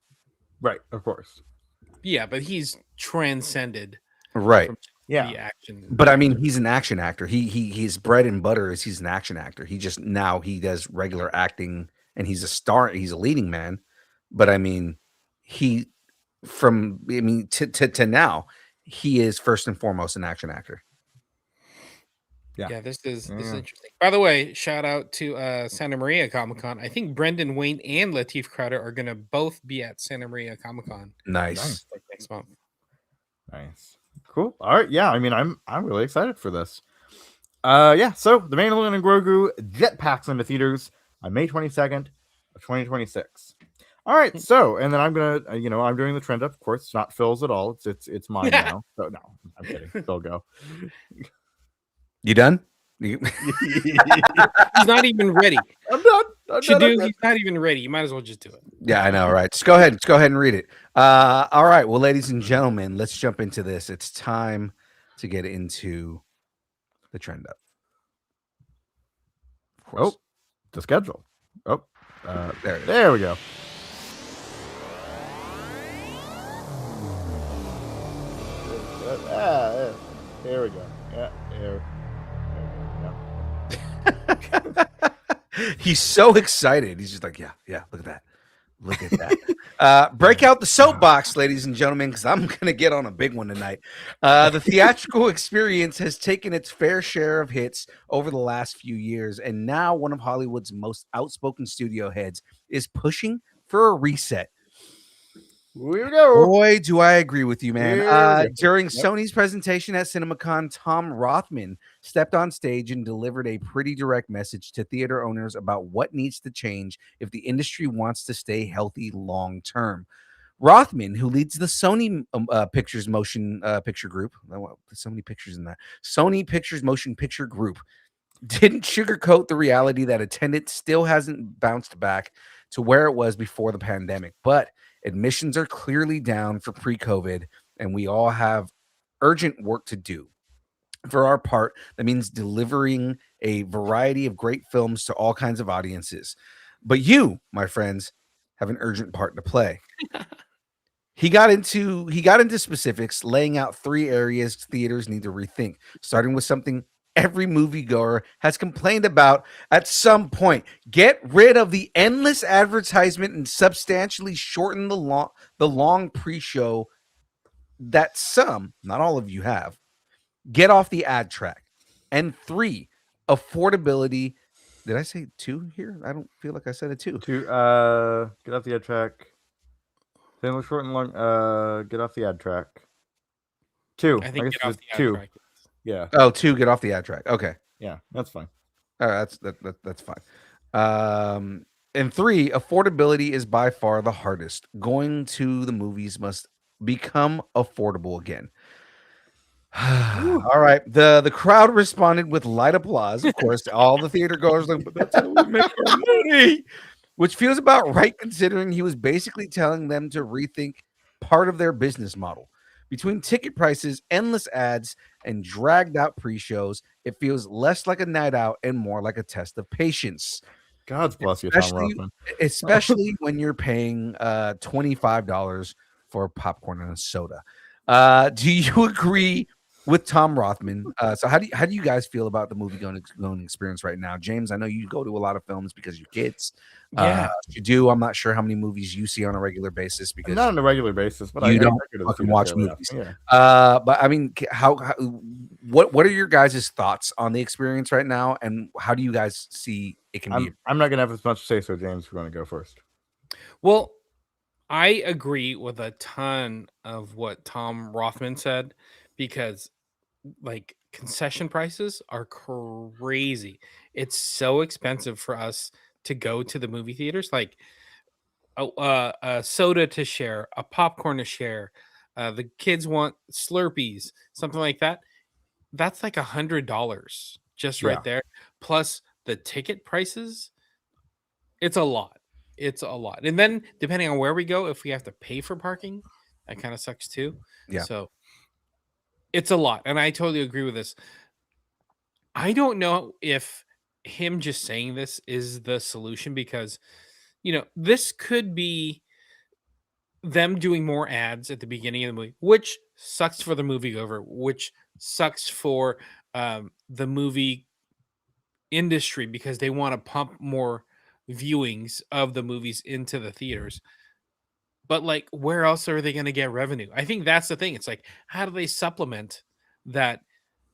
Right, of course. Yeah, but he's transcended. Right. The action. But I mean, he's an action actor. His bread and butter is he's an action actor. He just now he does regular acting and he's a star. He's a leading man. But I mean, to now, he is first and foremost an action actor. Yeah, this is interesting. By the way, shout out to Santa Maria Comic-Con. I think Brendan Wayne and Lateef Crowder are going to both be at Santa Maria Comic-Con. Nice. Like next month. Nice. Cool. All right. Yeah, I mean, I'm really excited for this. Yeah, so The Mandalorian and Grogu jetpacks into theaters on May 22nd of 2026. All right, so, and then I'm gonna, I'm doing the trend up. Of course, it's not Phil's at all. It's mine now. So no, I'm kidding. Phil, go. You done? He's not even ready. I'm done. He's not even ready. You might as well just do it. Yeah, I know, right? Just go ahead and read it. All right. Well, ladies and gentlemen, let's jump into this. It's time to get into the trend up. Oh, the schedule. Oh, there we go. There we go. Yeah, there. He's so excited. He's just like, yeah, look at that. Look at that. Break out the soapbox, ladies and gentlemen, because I'm going to get on a big one tonight. The theatrical experience has taken its fair share of hits over the last few years, and now one of Hollywood's most outspoken studio heads is pushing for a reset. Here we go. Boy, do I agree with you, man. During Sony's presentation at CinemaCon, Tom Rothman stepped on stage and delivered a pretty direct message to theater owners about what needs to change if the industry wants to stay healthy long term. Rothman, who leads the Sony Pictures Motion Picture Group. Oh, there's so many pictures in that. Sony Pictures Motion Picture Group didn't sugarcoat the reality that attendance still hasn't bounced back to where it was before the pandemic, but admissions are clearly down for pre-COVID, and we all have urgent work to do. For our part, that means delivering a variety of great films to all kinds of audiences. But you, my friends, have an urgent part to play. He got into specifics, laying out 3 areas theaters need to rethink, starting with something every moviegoer has complained about at some point. Get rid of the endless advertisement and substantially shorten the long pre-show that some, not all of you have. Get off the ad track. And 3, affordability. Did I say 2 here? I don't feel like I said a 2. To get off the ad track. Then look short and long. Get off the ad track. 2. I think guess get off it's the ad 2. track. Yeah. Oh, 2, get off the ad track. Okay. Yeah, that's fine. That's fine. And 3, affordability is by far the hardest. Going to the movies must become affordable again. All right. The crowd responded with light applause. Of course, all the theater goers like, but that's how we make our money, which feels about right considering he was basically telling them to rethink part of their business model. Between ticket prices, endless ads, and dragged out pre-shows, it feels less like a night out and more like a test of patience. God's bless you, Tom Rothman. Especially when you're paying $25 for popcorn and a soda. Do you agree with Tom Rothman? So how do you guys feel about the movie going experience right now? James, I know you go to a lot of films because your kids. Yeah. You do. I'm not sure how many movies you see on a regular basis because Not on a regular basis, but you I don't go to the fucking theater watch fairly movies. often, yeah. But I mean, what are your guys' thoughts on the experience right now, and how do you guys see it can be? I'm not gonna have as much to say, so James, we're gonna go first. Well, I agree with a ton of what Tom Rothman said because like concession prices are crazy. It's so expensive for us to go to the movie theaters. Like a soda to share, a popcorn to share. The kids want Slurpees, something like that. That's like $100 just right Yeah. there. Plus the ticket prices. It's a lot. It's a lot. And then depending on where we go, if we have to pay for parking, that kind of sucks too. Yeah. So it's a lot. And I totally agree with this. I don't know if him just saying this is the solution because, this could be them doing more ads at the beginning of the movie, which sucks for the moviegoer, which sucks for the movie industry because they want to pump more viewings of the movies into the theaters. But like, where else are they going to get revenue? I think that's the thing. It's like, how do they supplement that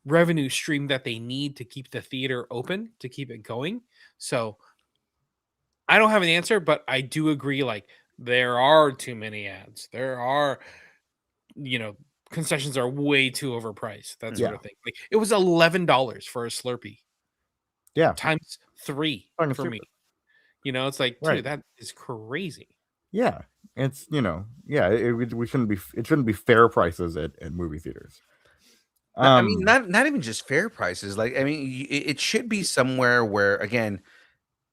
revenue stream that they need to keep the theater open, to keep it going? So I don't have an answer, but I do agree. Like, there are too many ads. There are, concessions are way too overpriced. That sort of thing. Like, it was $11 for a Slurpee. Yeah. Times 3 Fucking for me. stupid. It's like, dude, Right. that is crazy. Yeah. It's we shouldn't be. It shouldn't be fair prices at movie theaters. I mean, not even just fair prices. Like, I mean, it should be somewhere where, again,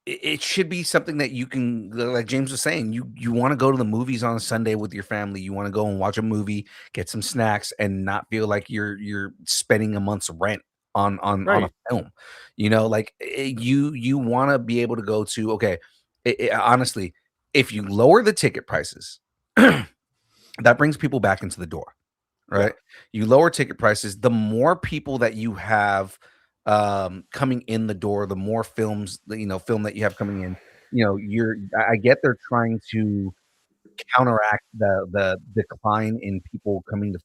it should be something that you can, like James was saying, you want to go to the movies on a Sunday with your family. You want to go and watch a movie, get some snacks, and not feel like you're spending a month's rent on Right. a film. You want to be able to go to, okay, honestly, if you lower the ticket prices, that brings people back into the door. Right. You lower ticket prices, the more people that you have coming in the door, the more film that you have coming in. I get they're trying to counteract the decline in people coming to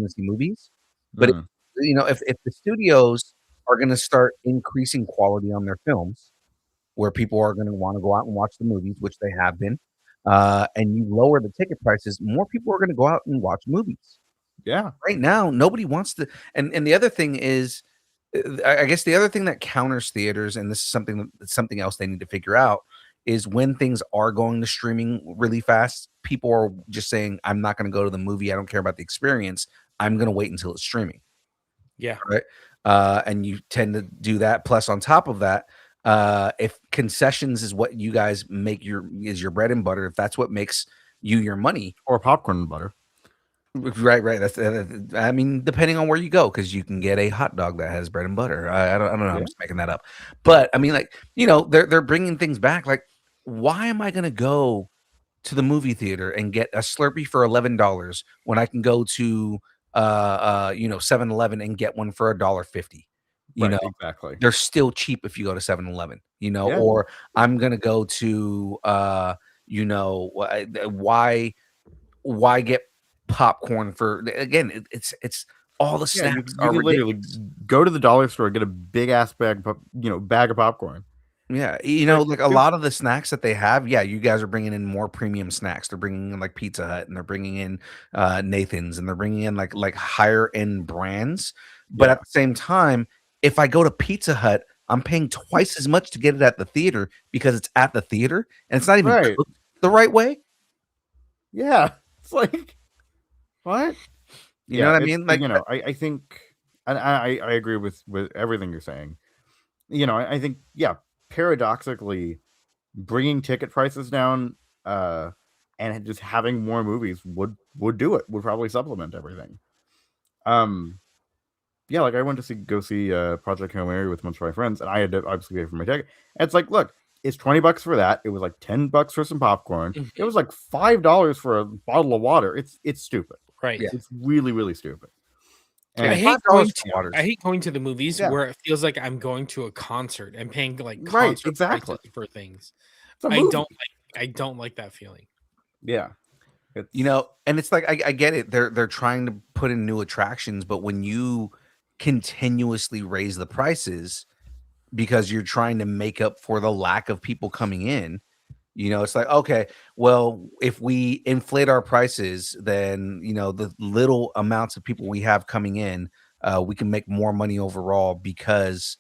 see movies. But if the studios are going to start increasing quality on their films, where people are going to want to go out and watch the movies, which they have been, and you lower the ticket prices, more people are going to go out and watch movies. Yeah. Right now, nobody wants to. And the other thing is, I guess the other thing that counters theaters, and this is something else they need to figure out, is when things are going to streaming really fast, people are just saying, I'm not going to go to the movie. I don't care about the experience. I'm going to wait until it's streaming. Yeah. Right. And you tend to do that. Plus, on top of that, if concessions is what you guys make your bread and butter, if that's what makes you your money, Or popcorn and butter. right. That's I mean, depending on where you go, because you can get a hot dog that has bread and butter. I don't know. I'm Yeah. just making that up. But I mean, like, you know, they're bringing things back. Like, why am I going to go to the movie theater and get a Slurpee for $11 when I can go to 7-Eleven and get one for $1.50? You Right, know, exactly. they're still cheap if you go to 7-Eleven, you know, Yeah. or I'm gonna go to why get popcorn for, again, it's all the Yeah, snacks you are can literally ridiculous. go to the dollar store, get a big ass bag of popcorn. Yeah, you know, Like, like a lot of the snacks that they have, yeah, you guys are bringing in more premium snacks. They're bringing in like Pizza Hut, and they're bringing in Nathan's, and they're bringing in like higher end brands. But Yeah. at the same time, if I go to Pizza Hut, I'm paying twice as much to get it at the theater because it's at the theater and it's not even Right. cooked the right way. Yeah. It's like, what? You know what I mean? Like, I think, and I agree with everything you're saying. I think, yeah, paradoxically, bringing ticket prices down, and just having more movies would do it. Would probably supplement everything. Yeah, like I went to go see Project Hail Mary with a bunch of my friends, and I had to obviously pay for my ticket. And it's like, look, it's $20 for that. It was like $10 for some popcorn. It was like $5 for a bottle of water. It's stupid. Right. Yeah. It's really, really stupid. I And hate waters. going to the movies Yeah. where it feels like I'm going to a concert and paying like Right, concert exactly. prices for things. it's a I movie. don't like that feeling. Yeah. You know, and it's like I get it. They're trying to put in new attractions, but when you continuously raise the prices because you're trying to make up for the lack of people coming in, you know, it's like, okay, well, if we inflate our prices, then, you know, the little amounts of people we have coming in, we can make more money overall because,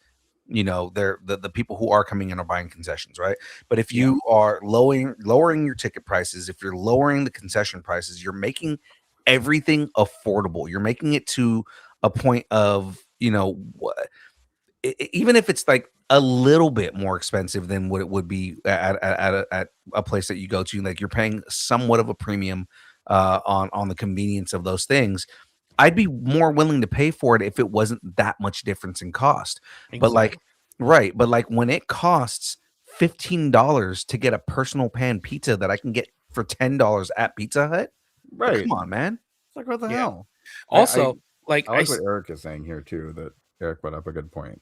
you know, they're the people who are coming in are buying concessions, right? But if you are lowering your ticket prices, if you're lowering the concession prices, you're making everything affordable. You're making it to a point of, you know, even if it's like a little bit more expensive than what it would be at a place that you go to, like you're paying somewhat of a premium on the convenience of those things. I'd be more willing to pay for it if it wasn't that much difference in cost. But like, right, but like when it costs $15 to get a personal pan pizza that I can get for $10 at Pizza Hut, like, Right. come on, man. It's like, what the Yeah. hell? Also, I like what Eric is saying here too. That Eric brought up a good point.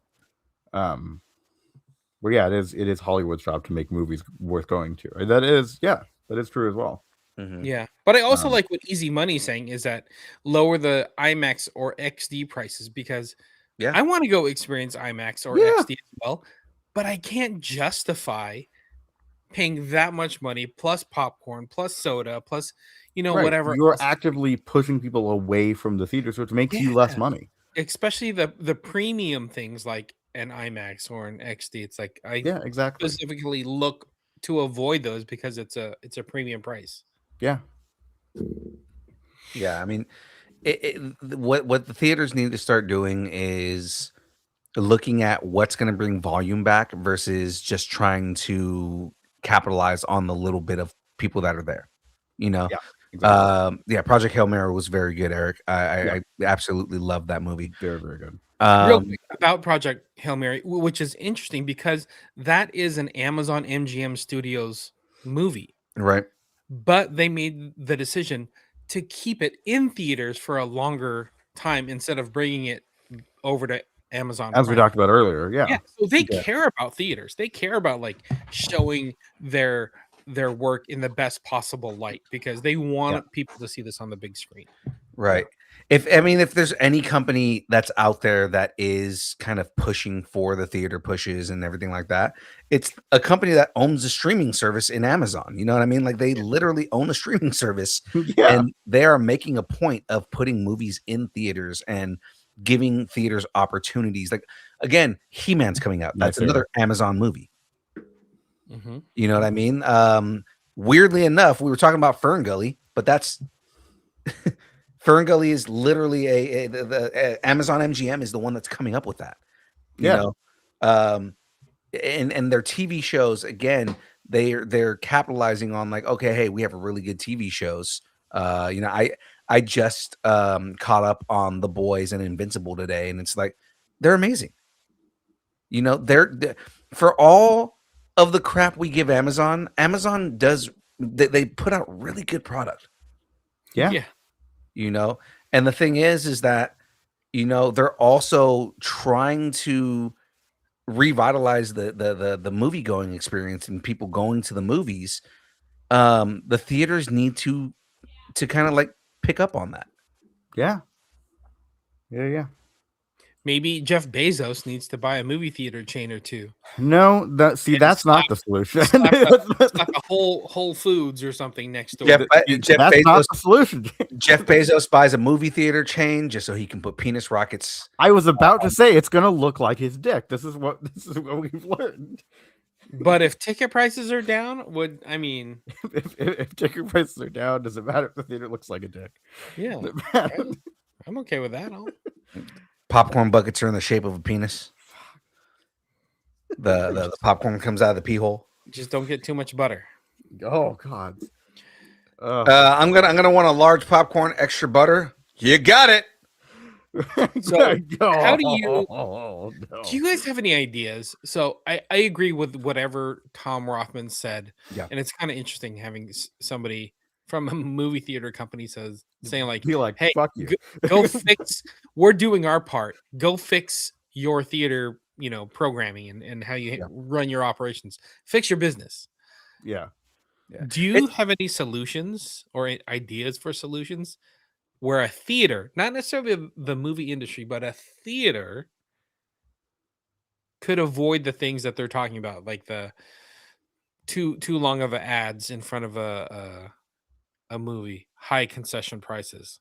Well, yeah, it is Hollywood's job to make movies worth going to. That is true as well. Mhm. yeah, but I also like what Easy Money's saying is that lower the IMAX or XD prices because Yeah. I want to go experience IMAX or Yeah. XD as well, but I can't justify paying that much money plus popcorn plus soda plus Right. whatever You're else. actively pushing people away from the theaters, which makes you less money. Especially the premium things like an IMAX or an XD. It's like I Yeah, exactly. specifically look to avoid those because it's a premium price. Yeah. Yeah, I mean, what the theaters need to start doing is looking at what's going to bring volume back versus just trying to capitalize on the little bit of people that are there. You know, Yeah, exactly. Project Hail Mary was very good, Eric. I absolutely loved that movie. Very, very good. Real quick about Project Hail Mary, which is interesting because that is an Amazon MGM Studios movie, right? but they made the decision to keep it in theaters for a longer time instead of bringing it over to Amazon. As we Prime. talked about earlier, yeah. So they care about theaters. They care about like showing their work in the best possible light because they want people to see this on the big screen. Right. If there's any company that's out there that is kind of pushing for the theater pushes and everything like that, it's a company that owns a streaming service in Amazon. You know what I mean? Like they literally own a streaming service and they are making a point of putting movies in theaters and giving theaters opportunities. Like again, He-Man's coming out. That's another Amazon movie. Mhm. You know what I mean? Weirdly enough, we were talking about Fern Gully, but that's Fern Gully is literally the Amazon MGM is the one that's coming up with that. You Yeah. know, and their TV shows again, they're capitalizing on like, okay, hey, we have really good TV shows. You know, I just caught up on The Boys and Invincible today, and it's like they're amazing. You know, they're for all of the crap we give Amazon, Amazon does they put out really good product. Yeah. Yeah. You know, and the thing is that you know they're also trying to revitalize the movie going experience and people going to the movies. The theaters need to kind of like pick up on that. Yeah. Yeah. Maybe Jeff Bezos needs to buy a movie theater chain or two. No, that's And not the solution. Slap a Whole Foods or something next door. Jeff That's Bezos, not the solution. Jeff Bezos buys a movie theater chain just so he can put penis rockets. I was about to say it's gonna look like his dick. This is what we've learned. But if ticket prices are down, If ticket prices are down, does it matter if the theater looks like a dick? yeah, I'm okay with that. Popcorn buckets are in the shape of a penis. The popcorn comes out of the pee hole. Just don't get too much butter. Oh God. I'm gonna want a large popcorn, extra butter. You got it. So how do no. you guys have any ideas? So I agree with whatever Tom Rothman said. Yeah. And it's kind of interesting having somebody from a movie theater company saying like, Be like, hey, fuck you. go fix, we're doing our part. Go fix your theater, programming and how you run your operations. Fix your business. Yeah. Do you have any solutions or ideas for solutions where a theater, not necessarily the movie industry, but a theater could avoid the things that they're talking about, like the too long of ads in front of a movie, high concession prices?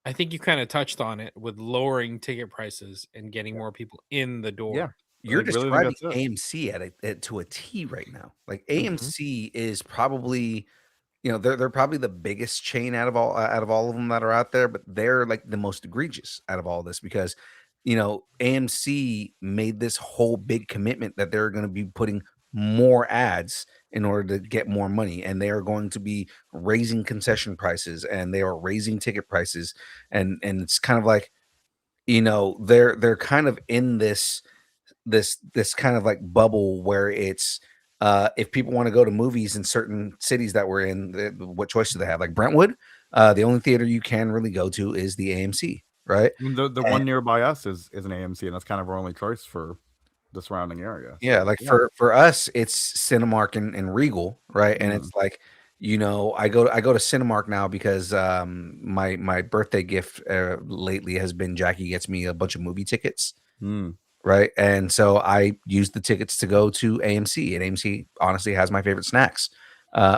I think you kind of touched on it with lowering ticket prices and getting more people in the door. Yeah. You're I really describing think that's AMC to a T right now. Like Mm-hmm. AMC is probably, they're probably the biggest chain out of all of them that are out there, but they're like the most egregious out of all this because, AMC made this whole big commitment that they're going to be putting more ads in order to get more money, and they are going to be raising concession prices and they are raising ticket prices, and it's kind of like, they're kind of in this kind of like bubble where it's if people want to go to movies in certain cities that we're in, what choice do they have? Like Brentwood, the only theater you can really go to is the AMC, right? the one nearby us is an AMC, and that's kind of our only choice for the surrounding area. Yeah, like for us, it's Cinemark and Regal, right? And it's like, I go to Cinemark now because my birthday gift lately has been Jackie gets me a bunch of movie tickets. Right. And so I use the tickets to go to AMC, and AMC honestly has my favorite snacks.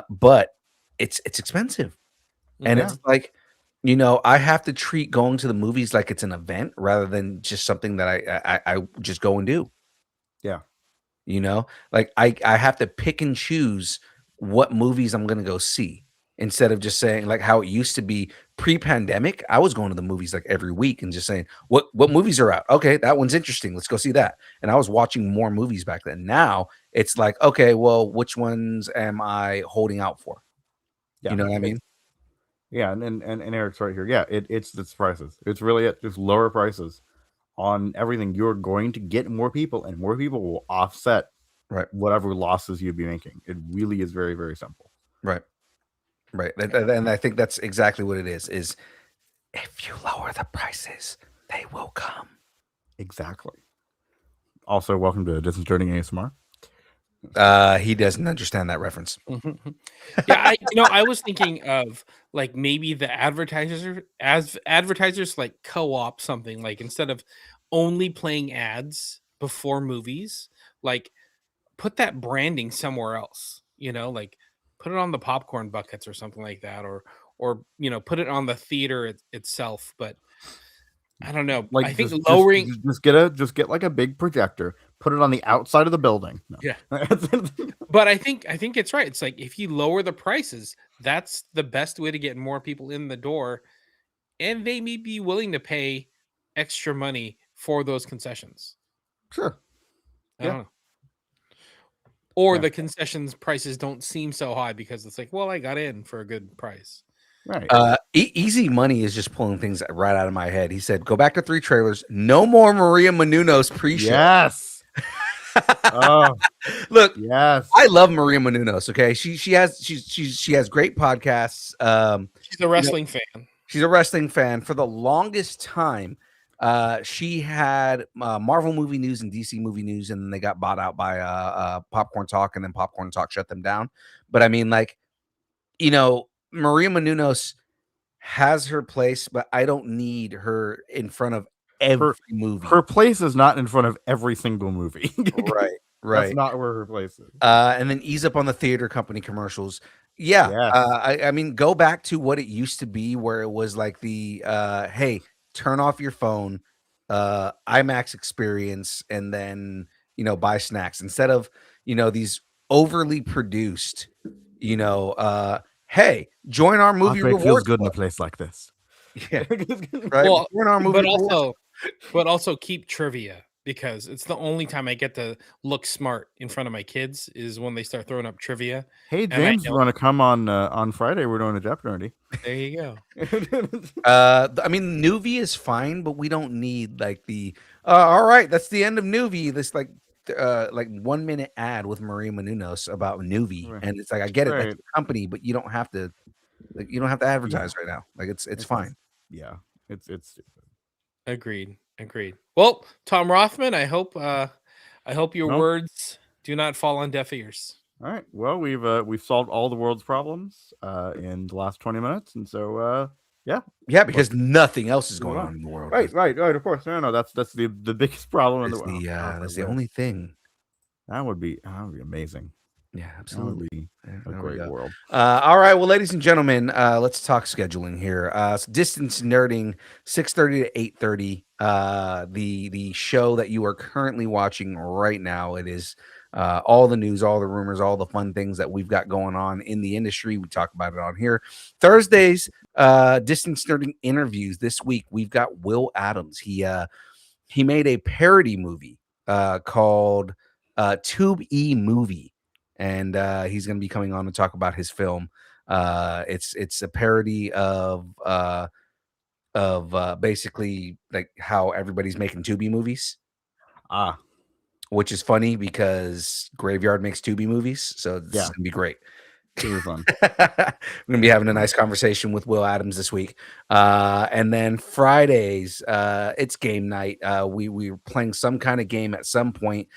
But it's expensive. And it's like, I have to treat going to the movies like it's an event rather than just something that I just go and do. Yeah. Like I have to pick and choose what movies I'm going to go see instead of just saying like how it used to be pre-pandemic. I was going to the movies like every week and just saying what movies are out. Okay, that one's interesting. Let's go see that. And I was watching more movies back then. Now it's like, okay, well, which ones am I holding out for? Yeah. You know what I mean? Yeah, and Eric's right here. Yeah, it's prices. It's really just lower prices on everything. You're going to get more people, and more people will offset whatever losses you'd be making. It really is very, very simple. Right. And I think that's exactly what it is if you lower the prices, they will come. Exactly. Also, welcome to Disconcerting ASMR. He doesn't understand that reference. Yeah, I was thinking of like maybe the advertisers like co-op something, like instead of only playing ads before movies, like put that branding somewhere else, like put it on the popcorn buckets or something like that, or put it on the theater itself. But I don't know. Like I think just lowering just get like a big projector, put it on the outside of the building. No. Yeah. But I think it's right. It's like if you lower the prices, that's the best way to get more people in the door, and they may be willing to pay extra money for those concessions. Sure. I Yeah. don't know. Or Yeah. the concessions prices don't seem so high because it's like, well, I got in for a good price. Right. Easy Money is just pulling things right out of my head. He said, "Go back to 3 trailers. No more Maria Menounos pre-show." Yes. Oh, Look, yes. I love Maria Menounos. Okay, she has great podcasts. She's a wrestling fan. She's a wrestling fan. For the longest time, she had Marvel movie news and DC movie news, and then they got bought out by Popcorn Talk, and then Popcorn Talk shut them down. But I mean, like, Maria Menounos has her place, but I don't need her in front of every movie. Her place is not in front of every single movie. Right. That's not where her place is. And then ease up on the theater company commercials. Yeah. Yes. I mean, go back to what it used to be, where it was like the hey, turn off your phone, IMAX experience, and then buy snacks instead of these overly produced, hey, join our movie Heartbreak rewards feels good club. in a place like this. Yeah. Right. Well, join our movie but also keep trivia, because it's the only time I get to look smart in front of my kids is when they start throwing up trivia. Hey, James, you want to come on Friday? We're doing a Jeopardy. There you go. I mean, Nuvi is fine, but we don't need like the all right, that's the end of Nuvi. This like 1 minute ad with Maria Menounos about Nuvi. Right. And it's like, I get it, Right. that's the company, but you don't have to advertise right now. Like it's fine. Yeah, it's stupid. Agreed. Well, Tom Rothman, I hope your words do not fall on deaf ears. All right. Well, we've solved all the world's problems in the last 20 minutes, and so yeah, because nothing else is going on in the world. Right. Of course, no, that's the biggest problem in the world. That's the only thing. That would be amazing. Yeah, absolutely. That would be a great world. All right, well, ladies and gentlemen, let's talk scheduling here. Distance Nerding, 6:30 to 8:30. The show that you are currently watching right now. It is all the news, all the rumors, all the fun things that we've got going on in the industry. We talk about it on here. Thursdays, Distance Nerding interviews. This week we've got Will Adams. He made a parody movie called Tube E Movie. And he's going to be coming on to talk about his film. It's a parody of basically like how everybody's making Tubi movies. Which is funny because Graveyard makes Tubi movies, so it's going to be great. Super fun. We're gonna be having a nice conversation with Will Adams this week, and then Fridays, it's game night. We're playing some kind of game at some point.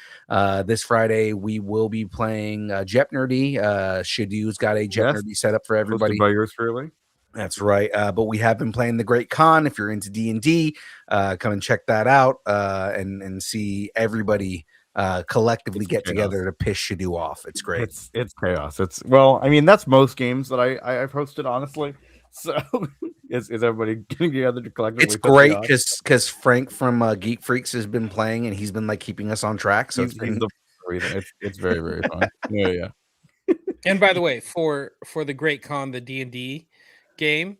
This Friday we will be playing Jep Nerdy. Shadoo's got a Jep Nerdy set up for everybody. By yours truly. That's right. But we have been playing the Great Con. If you're into D&D, come and check that out and see everybody collectively get together to piss Shadoo off. It's great. It's chaos. I mean, that's most games that I've hosted, honestly. So is everybody getting together to collectively? It's great because Frank from Geek Freaks has been playing and he's been like keeping us on track. So it's very, very fun. Yeah. And by the way, for the Great Con, the D&D game,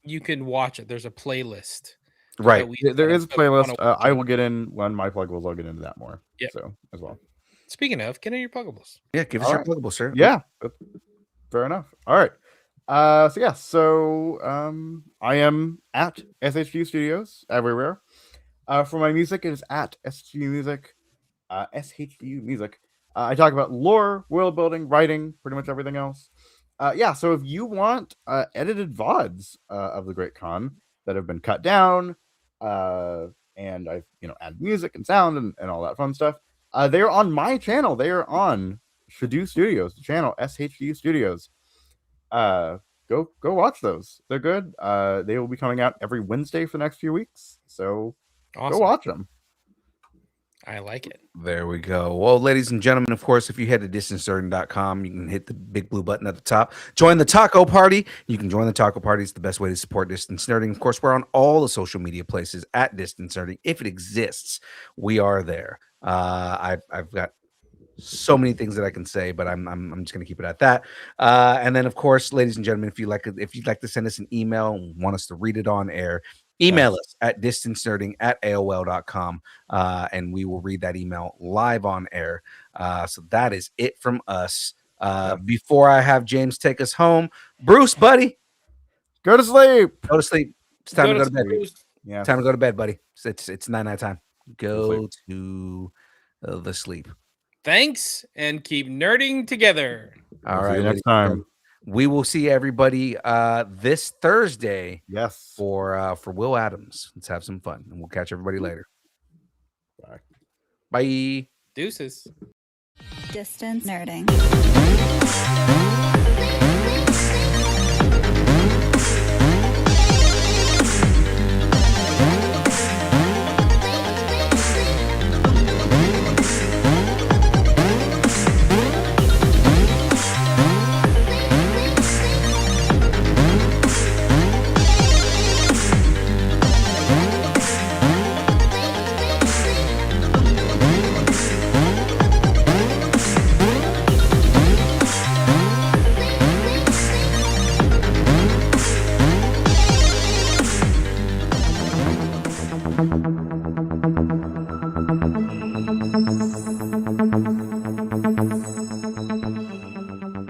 you can watch it. There's a playlist. Right. There is a playlist. I will get in when my pluggables. I'll get into that more. Yeah. So as well. Speaking of, get in your pluggables. Yeah, give us your pluggables, sir. Yeah. Fair enough. All right. So I am at SHQ Studios everywhere. For my music, it is at SHQ Music. SHQ Music. I talk about lore, world building, writing, pretty much everything else. So if you want edited VODs of the Great Con that have been cut down, and I've added music and sound and all that fun stuff, they are on my channel. They are on Shadoo Studios, the channel SHQ Studios. Go watch those. They're good. They will be coming out every Wednesday for the next few weeks. So Go watch them. I like it. There we go. Well, ladies and gentlemen, of course, if you head to distancecertain.com, you can hit the big blue button at the top. Join the taco party. You can join the taco party. It's the best way to support Distance Nerding. Of course, we're on all the social media places at Distance Nerding. If it exists, we are there. I've got so many things that I can say, but I'm just gonna keep it at that. And then, of course, ladies and gentlemen, if you'd like to send us an email and want us to read it on air, email us at distancenerding@aol.com, and we will read that email live on air. So that is it from us. Before I have James take us home, Bruce, buddy, Go to sleep. go to sleep. It's time to go to bed. Yeah. Time to go to bed, buddy. It's night time. Go Go to the sleep. Thanks, and keep nerding together. All See right, you next ladies and time. gentlemen. We will see everybody this Thursday Yes. for Will Adams. Let's have some fun, and we'll catch everybody later. Bye. Bye. Deuces. Distance nerding.